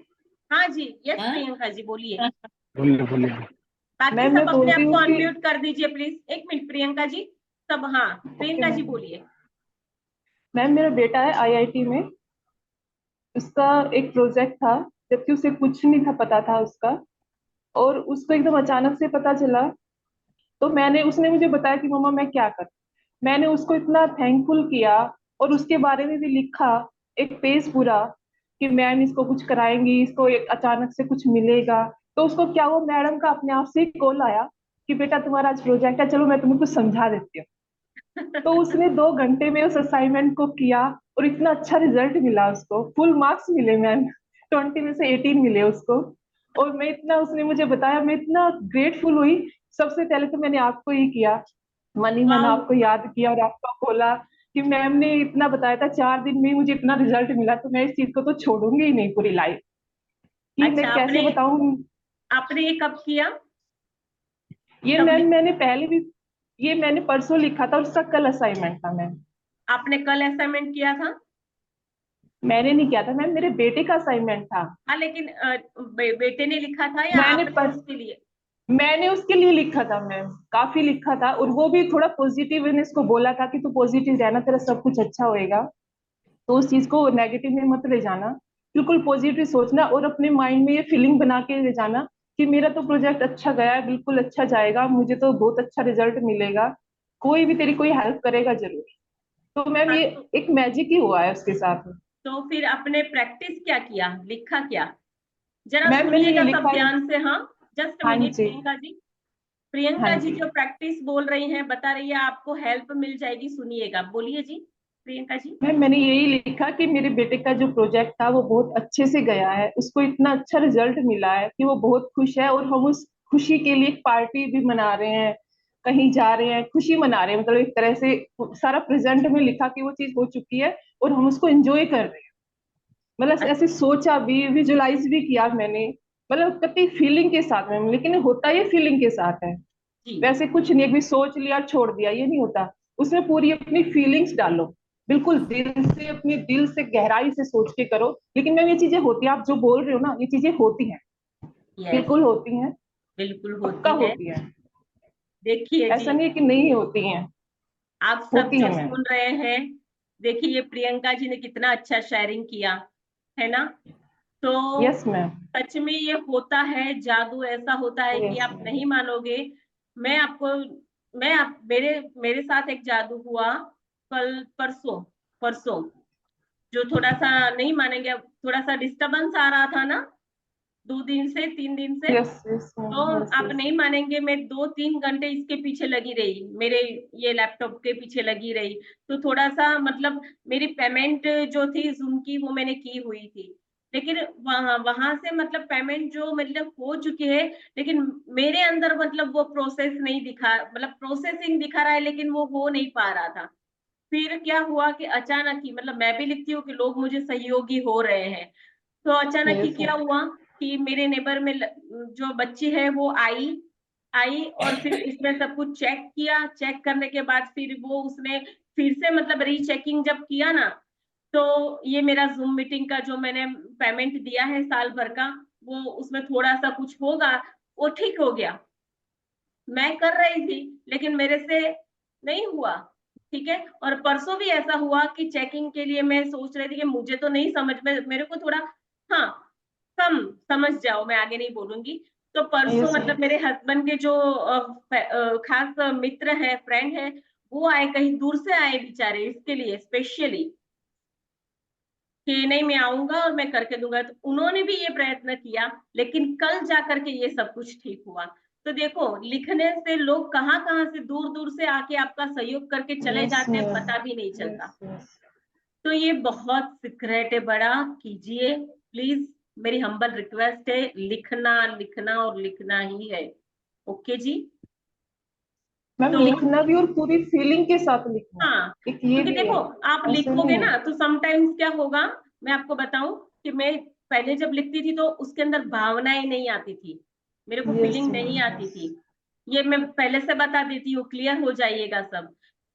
Speaker 1: हाँ जी, यस
Speaker 6: हाँ?
Speaker 1: प्रियंका जी बोलिए।
Speaker 5: बोलिए बोलिए।
Speaker 1: बाकी
Speaker 4: मैम
Speaker 1: सब
Speaker 4: मैं
Speaker 1: अपने
Speaker 4: बोलती
Speaker 1: आप को
Speaker 4: हूँ कि
Speaker 1: अनम्यूट कर दीजिए प्लीज, 1 मिनट प्रियंका जी। सब, हाँ
Speaker 4: ओके
Speaker 1: प्रियंका जी
Speaker 4: मैम।
Speaker 1: बोलिए।
Speaker 4: मैम मेरा बेटा है आईआईटी में, उसका एक प्रोजेक्ट था, जबकि उसे कुछ नहीं था पता था उसका, और उसको एकदम अचानक से पता चला। तो उसने मुझे बताया कि मम्मा मैं क्या करूं। मैंने उसको इतना थैंकफुल किया और उसके बारे में भी लिखा, एक पेज पूरा। कि मैम इसको कुछ कराएंगी, इसको एक अचानक से कुछ मिलेगा। तो उसको क्या हुआ, मैडम का अपने आप से कॉल आया कि बेटा तुम्हारा आज प्रोजेक्ट है, चलो मैं तुम्हें कुछ समझा देती हूँ। तो उसने 2 घंटे में उस असाइनमेंट को किया और इतना अच्छा रिजल्ट मिला उसको, फुल मार्क्स मिले मैम, 20 में से 18 मिले उसको। और मैं इतना, उसने मुझे बताया, मैं इतना ग्रेटफुल हुई। सबसे पहले तो मैंने आपको ही किया, मन ही मन
Speaker 1: वाह।
Speaker 4: आपको याद किया और आपको बोला कि मैम ने इतना बताया था, 4 दिन में ही मुझे इतना रिजल्ट मिला, तो मैं इस चीज को तो छोड़ूंगी ही नहीं पूरी लाइफ। कि
Speaker 1: अच्छा,
Speaker 4: मैं कैसे
Speaker 1: आपने
Speaker 4: बताऊं।
Speaker 1: आपने ये कब किया?
Speaker 4: ये
Speaker 1: कब
Speaker 4: मैम मैंने पहले भी, ये मैंने परसों लिखा था और उसका कल असाइनमेंट था मैम।
Speaker 1: आपने कल असाइनमेंट किया था?
Speaker 4: मैंने नहीं किया था मैम, मेरे बेटे का असाइनमेंट था।
Speaker 1: हाँ, लेकिन बेटे ने लिखा था या
Speaker 4: मैंने
Speaker 1: आपने
Speaker 4: पर,
Speaker 1: उसके लिए?
Speaker 4: मैंने उसके लिए लिखा था मैम, काफी लिखा था, और वो भी थोड़ा पॉजिटिव, मैंने इसको बोला था कि तू पॉजिटिव रहना, तेरा सब कुछ अच्छा होएगा। तो उस चीज को नेगेटिव में मत ले जाना, बिल्कुल पॉजिटिव सोचना और अपने माइंड में ये फीलिंग बना के ले जाना कि मेरा तो प्रोजेक्ट अच्छा गया है, बिल्कुल अच्छा जाएगा, मुझे तो बहुत अच्छा रिजल्ट मिलेगा, कोई भी तेरी कोई हेल्प करेगा जरूर। तो मैम
Speaker 1: हाँ,
Speaker 4: ये
Speaker 1: तो
Speaker 4: एक मैजिक ही हुआ है उसके साथ।
Speaker 1: फिर आपने प्रैक्टिस क्या किया, लिखा क्या? जरा
Speaker 4: मैम मैंने ये
Speaker 1: सुनिएगा सब
Speaker 4: लिखा है।
Speaker 1: ध्यान से। हाँ, जस्ट
Speaker 4: हाँ
Speaker 1: मिनट
Speaker 4: जी।
Speaker 1: प्रियंका जी।
Speaker 4: हाँ
Speaker 1: प्रियंका जी
Speaker 4: जी।
Speaker 1: जो प्रैक्टिस बोल रही हैं, बता रही है आपको हेल्प मिल जाएगी, सुनिएगा, बोलिए जी प्रियंका जी।
Speaker 4: मैम मैंने यही लिखा कि मेरे बेटे का जो प्रोजेक्ट था वो बहुत अच्छे से गया है, उसको इतना अच्छा रिजल्ट मिला है कि वो बहुत खुश है, और हम उस खुशी के लिए पार्टी भी मना रहे हैं, कहीं जा रहे हैं, खुशी मना रहे हैं, मतलब एक तरह से सारा प्रेजेंट में लिखा कि वो चीज हो चुकी है और हम उसको एंजॉय कर रहे हैं। मतलब ऐसे सोचा भी, विजुलाइज भी किया मैंने, मतलब कितनी फीलिंग के साथ में, लेकिन होता ये फीलिंग के साथ है।
Speaker 1: जी।
Speaker 4: वैसे कुछ नहीं, अभी सोच लिया छोड़ दिया, ये नहीं होता। उसमें पूरी अपनी फीलिंग्स डालो, बिल्कुल दिल से, अपने दिल से गहराई से सोच के करो। लेकिन मैम ये चीजें होती हैं, आप जो बोल रहे हो ना, ये चीजें होती हैं,
Speaker 1: यस,
Speaker 4: बिल्कुल होती हैं,
Speaker 1: बिल्कुल
Speaker 4: पक्का
Speaker 1: होती है।
Speaker 4: होती हैं।
Speaker 1: देखिए जी,
Speaker 4: ऐसा नहीं है कि नहीं होती हैं,
Speaker 1: आप सब
Speaker 4: होती
Speaker 1: जो
Speaker 4: हैं मैम।
Speaker 1: सुन रहे हैं, देखिए ये प्रियंका जी ने कितना अच्छा शेयरिंग किया, है ना? तो
Speaker 4: यस मैम।
Speaker 1: सच में ये होता है, जादू ऐसा होता है कि
Speaker 4: यस
Speaker 1: आप
Speaker 4: मैम।
Speaker 1: नहीं मानोगे। मैं आपको मैं आप मेरे मेरे साथ एक जादू हुआ कल, परसों परसों, जो थोड़ा सा नहीं मानेंगे, अब थोड़ा सा डिस्टरबेंस आ रहा था ना, 2 दिन से 3 दिन से।
Speaker 4: यस यस
Speaker 1: तो
Speaker 4: मैम। यस
Speaker 1: आप
Speaker 4: यस।
Speaker 1: नहीं मानेंगे, मैं 2-3 घंटे इसके पीछे लगी रही, मेरे ये लैपटॉप के पीछे लगी रही। तो थोड़ा सा मतलब मेरी पेमेंट जो थी जूम की, वो मैंने की हुई थी, लेकिन वहां वहां से मतलब पेमेंट जो मतलब हो चुकी है, लेकिन मेरे अंदर मतलब वो प्रोसेस नहीं दिखा, मतलब प्रोसेसिंग दिखा रहा है, लेकिन वो हो नहीं पा रहा था। फिर क्या हुआ कि अचानक ही, मतलब मैं भी लिखती हूँ कि लोग मुझे सहयोगी हो रहे हैं, तो अचानक ही
Speaker 4: यस
Speaker 1: क्या हुआ कि मेरे नेबर में जो बच्ची है वो आई आई और फिर उसने सब कुछ चेक किया। चेक करने के बाद फिर वो उसने फिर से मतलब रीचेकिंग जब किया ना, तो ये मेरा जूम मीटिंग का जो मैंने पेमेंट दिया है साल भर का, वो उसमें थोड़ा सा कुछ होगा, वो ठीक हो गया। मैं कर रही थी लेकिन मेरे से नहीं हुआ, ठीक है। और परसों भी ऐसा हुआ कि चेकिंग के लिए मैं सोच रही थी कि मुझे तो नहीं समझ में, मेरे को थोड़ा, हाँ, कम समझ जाओ, मैं आगे नहीं बोलूंगी। तो परसों
Speaker 4: यस
Speaker 1: मतलब
Speaker 4: मैम।
Speaker 1: मेरे हस्बैंड के जो खास मित्र है, फ्रेंड है, वो आए, कहीं दूर से आए बेचारे इसके लिए स्पेशली, कि नहीं मैं आऊंगा और मैं करके दूंगा। तो उन्होंने भी ये प्रयत्न किया, लेकिन कल जा करके ये सब कुछ ठीक हुआ। तो देखो, लिखने से लोग कहाँ कहाँ से, दूर दूर से आके आपका सहयोग करके चले
Speaker 4: यस
Speaker 1: जाते हैं,
Speaker 4: मैम।
Speaker 1: पता भी नहीं चलता।
Speaker 4: Yes yes.
Speaker 1: तो ये बहुत सीक्रेट है, बड़ा कीजिए प्लीज, मेरी हम्बल रिक्वेस्ट है, लिखना लिखना और लिखना ही है। ओके जी।
Speaker 4: मैम
Speaker 1: तो
Speaker 4: लिखना भी और पूरी फीलिंग के साथ लिखना,
Speaker 1: हाँ,
Speaker 4: एक ये
Speaker 1: क्योंकि
Speaker 4: भी
Speaker 1: देखो,
Speaker 4: है,
Speaker 1: आप
Speaker 4: ऐसे
Speaker 1: लिखोगे
Speaker 4: नहीं है।
Speaker 1: ना तो समटाइम्स क्या होगा, मैं आपको बताऊं कि मैं पहले जब लिखती थी तो उसके अंदर भावनाएं नहीं आती थी, मेरे को
Speaker 4: यस
Speaker 1: फीलिंग
Speaker 4: मैम।
Speaker 1: नहीं आती
Speaker 4: यस।
Speaker 1: थी। ये मैं पहले से बता देती हूँ, क्लियर हो जाइएगा सब।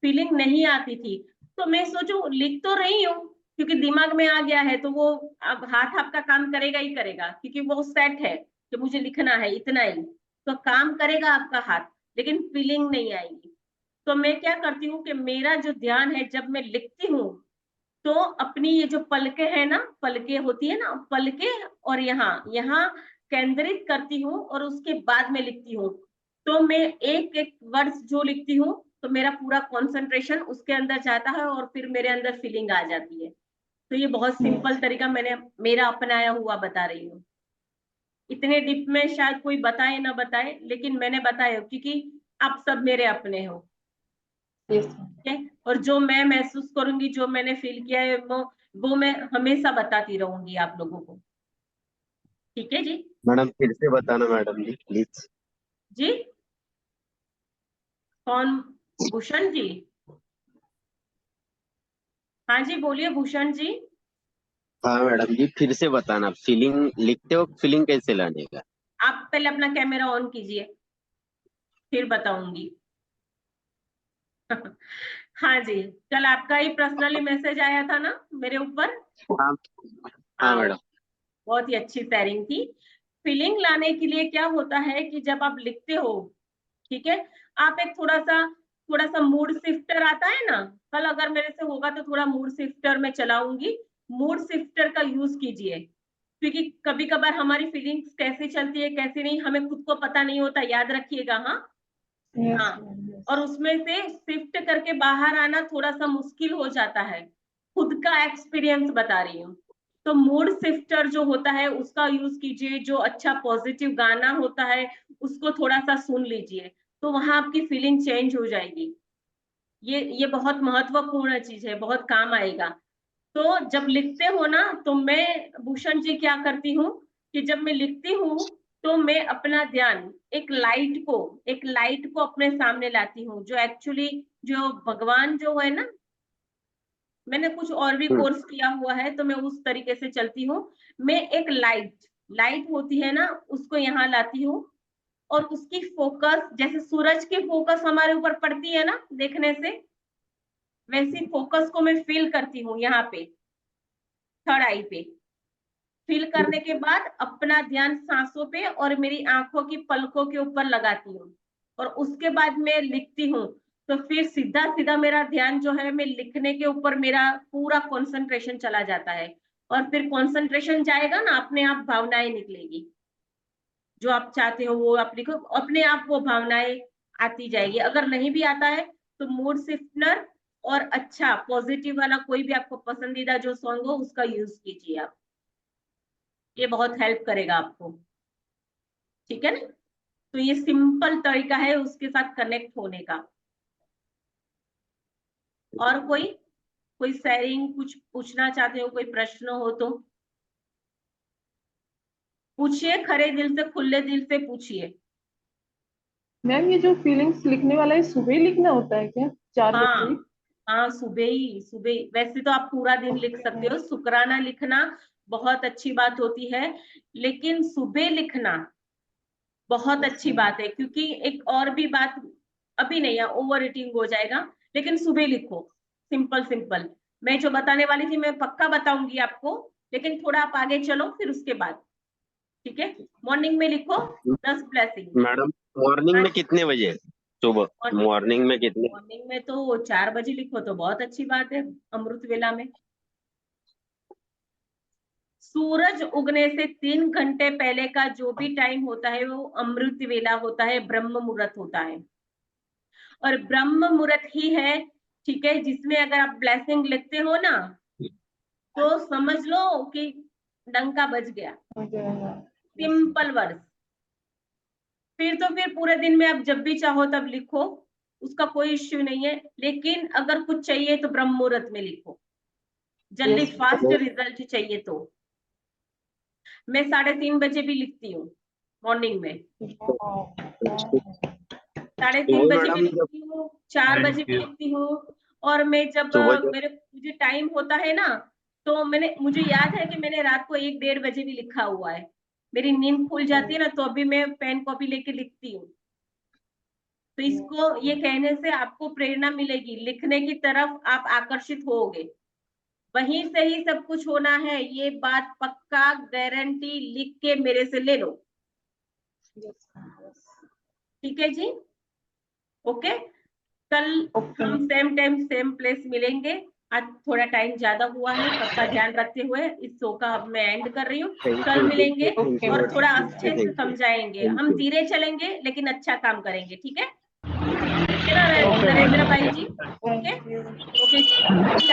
Speaker 1: फीलिंग नहीं आती थी, तो मैं सोचू लिख तो रही हूँ, क्योंकि दिमाग में आ गया है, तो वो अब हाथ आपका काम करेगा ही करेगा, क्योंकि वो सेट है कि मुझे लिखना है इतना ही, तो काम करेगा आपका हाथ, लेकिन फीलिंग नहीं आएगी। तो मैं क्या करती हूँ कि मेरा जो ध्यान है जब मैं लिखती हूँ, तो अपनी ये जो पलके है ना, पलके होती है ना, पलके, और यहाँ यहाँ केंद्रित करती हूँ और उसके बाद में लिखती हूँ। तो मैं एक एक वर्ड्स जो लिखती हूँ, तो मेरा पूरा कंसंट्रेशन उसके अंदर जाता है और फिर मेरे अंदर फीलिंग आ जाती है। तो ये बहुत सिंपल तरीका मैंने मेरा अपनाया हुआ बता रही हूँ। इतने डीप में शायद कोई बताए ना बताए, लेकिन मैंने बताया क्योंकि आप सब मेरे अपने हो।
Speaker 4: यस
Speaker 1: ठीक है, और जो मैं महसूस करूंगी, जो मैंने फील किया है, वो मैं हमेशा बताती रहूंगी आप लोगों को। ठीक है जी।
Speaker 7: मैडम फिर से बताना मैडम जी प्लीज।
Speaker 1: जी कौन? भूषण जी? हाँ जी बोलिए भूषण जी।
Speaker 7: हाँ मैडम जी फिर से बताना, फीलिंग लिखते हो फीलिंग कैसे लाने का।
Speaker 1: आप पहले अपना कैमरा ऑन कीजिए, फिर बताऊंगी। हाँ जी, कल आपका ही पर्सनली मैसेज आया था ना मेरे ऊपर।
Speaker 7: हाँ हाँ
Speaker 1: हाँ,
Speaker 7: मैडम।
Speaker 1: बहुत ही अच्छी शेयरिंग थी। फीलिंग लाने के लिए क्या होता है कि जब आप लिखते हो, ठीक है, आप एक थोड़ा सा मूड शिफ्टर आता है ना, कल अगर मेरे से होगा तो थोड़ा मूड शिफ्टर में चलाऊंगी। मूड शिफ्टर का यूज कीजिए, क्योंकि कभी कभार हमारी फीलिंग्स कैसे चलती है कैसे नहीं हमें खुद को पता नहीं होता, याद रखिएगा। हाँ हाँ, और उसमें से शिफ्ट करके बाहर आना थोड़ा सा मुश्किल हो जाता है, खुद का एक्सपीरियंस बता रही हूँ। तो मूड शिफ्टर जो होता है उसका यूज कीजिए, जो अच्छा पॉजिटिव गाना होता है उसको थोड़ा सा सुन लीजिए, तो वहां आपकी फीलिंग चेंज हो जाएगी। ये बहुत महत्वपूर्ण चीज है, बहुत काम आएगा। तो जब लिखते हो ना, तो मैं भूषण जी क्या करती हूँ कि जब मैं लिखती हूँ तो मैं अपना ध्यान एक लाइट को अपने सामने लाती हूँ, जो एक्चुअली जो भगवान जो है ना, मैंने कुछ और भी कोर्स किया हुआ है तो मैं उस तरीके से चलती हूँ। मैं एक लाइट होती है ना, उसको यहाँ लाती हूँ, और उसकी फोकस जैसे सूरज की फोकस हमारे ऊपर पड़ती है ना देखने से, वैसी फोकस को मैं फील करती हूँ यहाँ पे, थर्ड आई पे। फील करने के बाद अपना ध्यान सांसों पे और मेरी आंखों की पलकों के ऊपर लगाती हूँ, और उसके बाद मैं लिखती हूँ। तो फिर सीधा सीधा मेरा ध्यान जो है, मैं लिखने के ऊपर मेरा पूरा कंसंट्रेशन चला जाता है, और फिर कंसंट्रेशन जाएगा ना, अपने आप भावनाएं निकलेगी, जो आप चाहते हो वो आप लिखो, अपने आप वो भावनाएं आती जाएगी। अगर नहीं भी आता है तो मूड शिफ्टनर और अच्छा पॉजिटिव वाला कोई भी आपको पसंदीदा जो सॉन्ग हो उसका यूज कीजिए आप, ये बहुत हेल्प करेगा आपको। ठीक है ना, तो ये सिंपल तरीका है उसके साथ कनेक्ट होने का। और कोई शेयरिंग, कुछ पूछना चाहते हो, कोई प्रश्न हो तो पूछिए, खरे दिल से खुले दिल से पूछिए।
Speaker 4: मैम ये जो फीलिंग्स लिखने वाला है सुबह लिखना होता है क्या, 4 बजे?
Speaker 1: हाँ हाँ, सुबह वैसे तो आप पूरा दिन लिख सकते हो, शुक्राना लिखना बहुत अच्छी बात होती है, लेकिन सुबह लिखना बहुत अच्छी बात है, क्योंकि एक और भी बात, अभी नहीं है ओवर ईटिंग हो जाएगा, लेकिन सुबह लिखो, सिंपल सिंपल। मैं जो बताने वाली थी मैं पक्का बताऊंगी आपको, लेकिन थोड़ा आप आगे चलो फिर उसके बाद। ठीक है, मॉर्निंग में लिखो 10 ब्लेसिंग।
Speaker 7: मैडम मॉर्निंग में कितने बजे, सुबह मॉर्निंग में कितने?
Speaker 1: मॉर्निंग में तो 4 बजे लिखो तो बहुत अच्छी बात है, अमृत वेला में। सूरज उगने से 3 घंटे पहले का जो भी टाइम होता है वो अमृत वेला होता है, ब्रह्म मुहूर्त होता है, और ब्रह्म मुहूर्त ही है, ठीक है, जिसमें अगर आप ब्लेसिंग लिखते हो ना तो समझ लो कि डंका बज गया, सिंपल वर्ड्स। फिर पूरे दिन में आप जब भी चाहो तब लिखो, उसका कोई इश्यू नहीं है, लेकिन अगर कुछ चाहिए तो ब्रह्म मुहूर्त में लिखो, जल्दी फास्ट रिजल्ट चाहिए तो। मैं 3:30 बजे भी लिखती हूँ मॉर्निंग में, 3:30 बजे भी
Speaker 7: मैडम जब
Speaker 1: लिखती हूँ, 4 बजे भी लिखती हूँ। और मैं जब
Speaker 7: सुबह जब
Speaker 1: मुझे टाइम होता है ना, तो मुझे याद है कि मैंने रात को 1-1:30 बजे भी लिखा हुआ है, मेरी नींद खुल जाती है ना तो अभी मैं पेन कॉपी लेके लिखती हूँ। तो इसको ये कहने से आपको प्रेरणा मिलेगी, लिखने की तरफ आप आकर्षित होोगे, वहीं से ही सब कुछ होना है, ये बात पक्का गारंटी, लिख के मेरे से ले लो। ठीक है जी, ओके। कल हम सेम टाइम सेम प्लेस मिलेंगे। आज थोड़ा टाइम ज्यादा हुआ है, सबका ध्यान रखते हुए इस शो का अब मैं एंड कर रही हूँ। कल मिलेंगे और थोड़ा अच्छे से समझाएंगे, हम धीरे चलेंगे लेकिन अच्छा काम करेंगे। ठीक है नरेंद्र भाई जी, ओके ओके,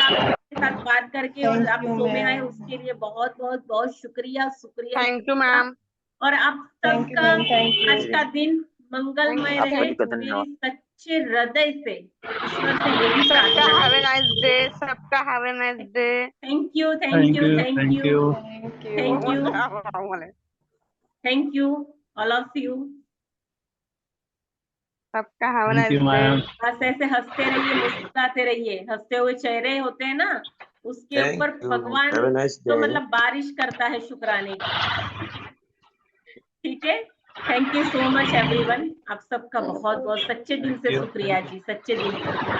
Speaker 1: आपके साथ बात करके और
Speaker 4: Thank
Speaker 1: आप
Speaker 4: you,
Speaker 1: शो में आए
Speaker 4: ma'am.
Speaker 1: उसके लिए बहुत बहुत बहुत शुक्रिया शुक्रिया
Speaker 8: थैंक यू
Speaker 1: शुक्रिया।
Speaker 8: मैम।
Speaker 1: और आप
Speaker 4: Thank you,
Speaker 1: सबका
Speaker 4: ma'am. Thank you.
Speaker 1: आज का दिन मंगलमय
Speaker 7: आप
Speaker 1: रहे,
Speaker 7: सभी का
Speaker 1: मेरी
Speaker 7: धन्यवाद।
Speaker 1: सच्चे हृदय से ईश्वर से यही
Speaker 8: सबका
Speaker 1: प्रार्थना
Speaker 8: हैव ए
Speaker 1: है।
Speaker 8: नाइस डे, सबका have a nice day.
Speaker 1: Thank you thank you thank
Speaker 5: Thank
Speaker 1: you
Speaker 5: you.
Speaker 4: Thank you.
Speaker 1: Thank you thank you all of you.
Speaker 8: सबका have a
Speaker 5: Thank you,
Speaker 8: nice day.
Speaker 5: ma'am.
Speaker 1: बस ऐसे हंसते रहिए, मुस्कुराते रहिए, हंसते हुए चेहरे होते हैं ना, उसके ऊपर भगवान
Speaker 7: हैव ए नाइस
Speaker 1: तो
Speaker 7: डे।
Speaker 1: मतलब बारिश करता है शुक्राने की। ठीक है, thank you so much everyone. आप सबका बहुत बहुत सच्चे दिल से शुक्रिया जी, सच्चे दिल से।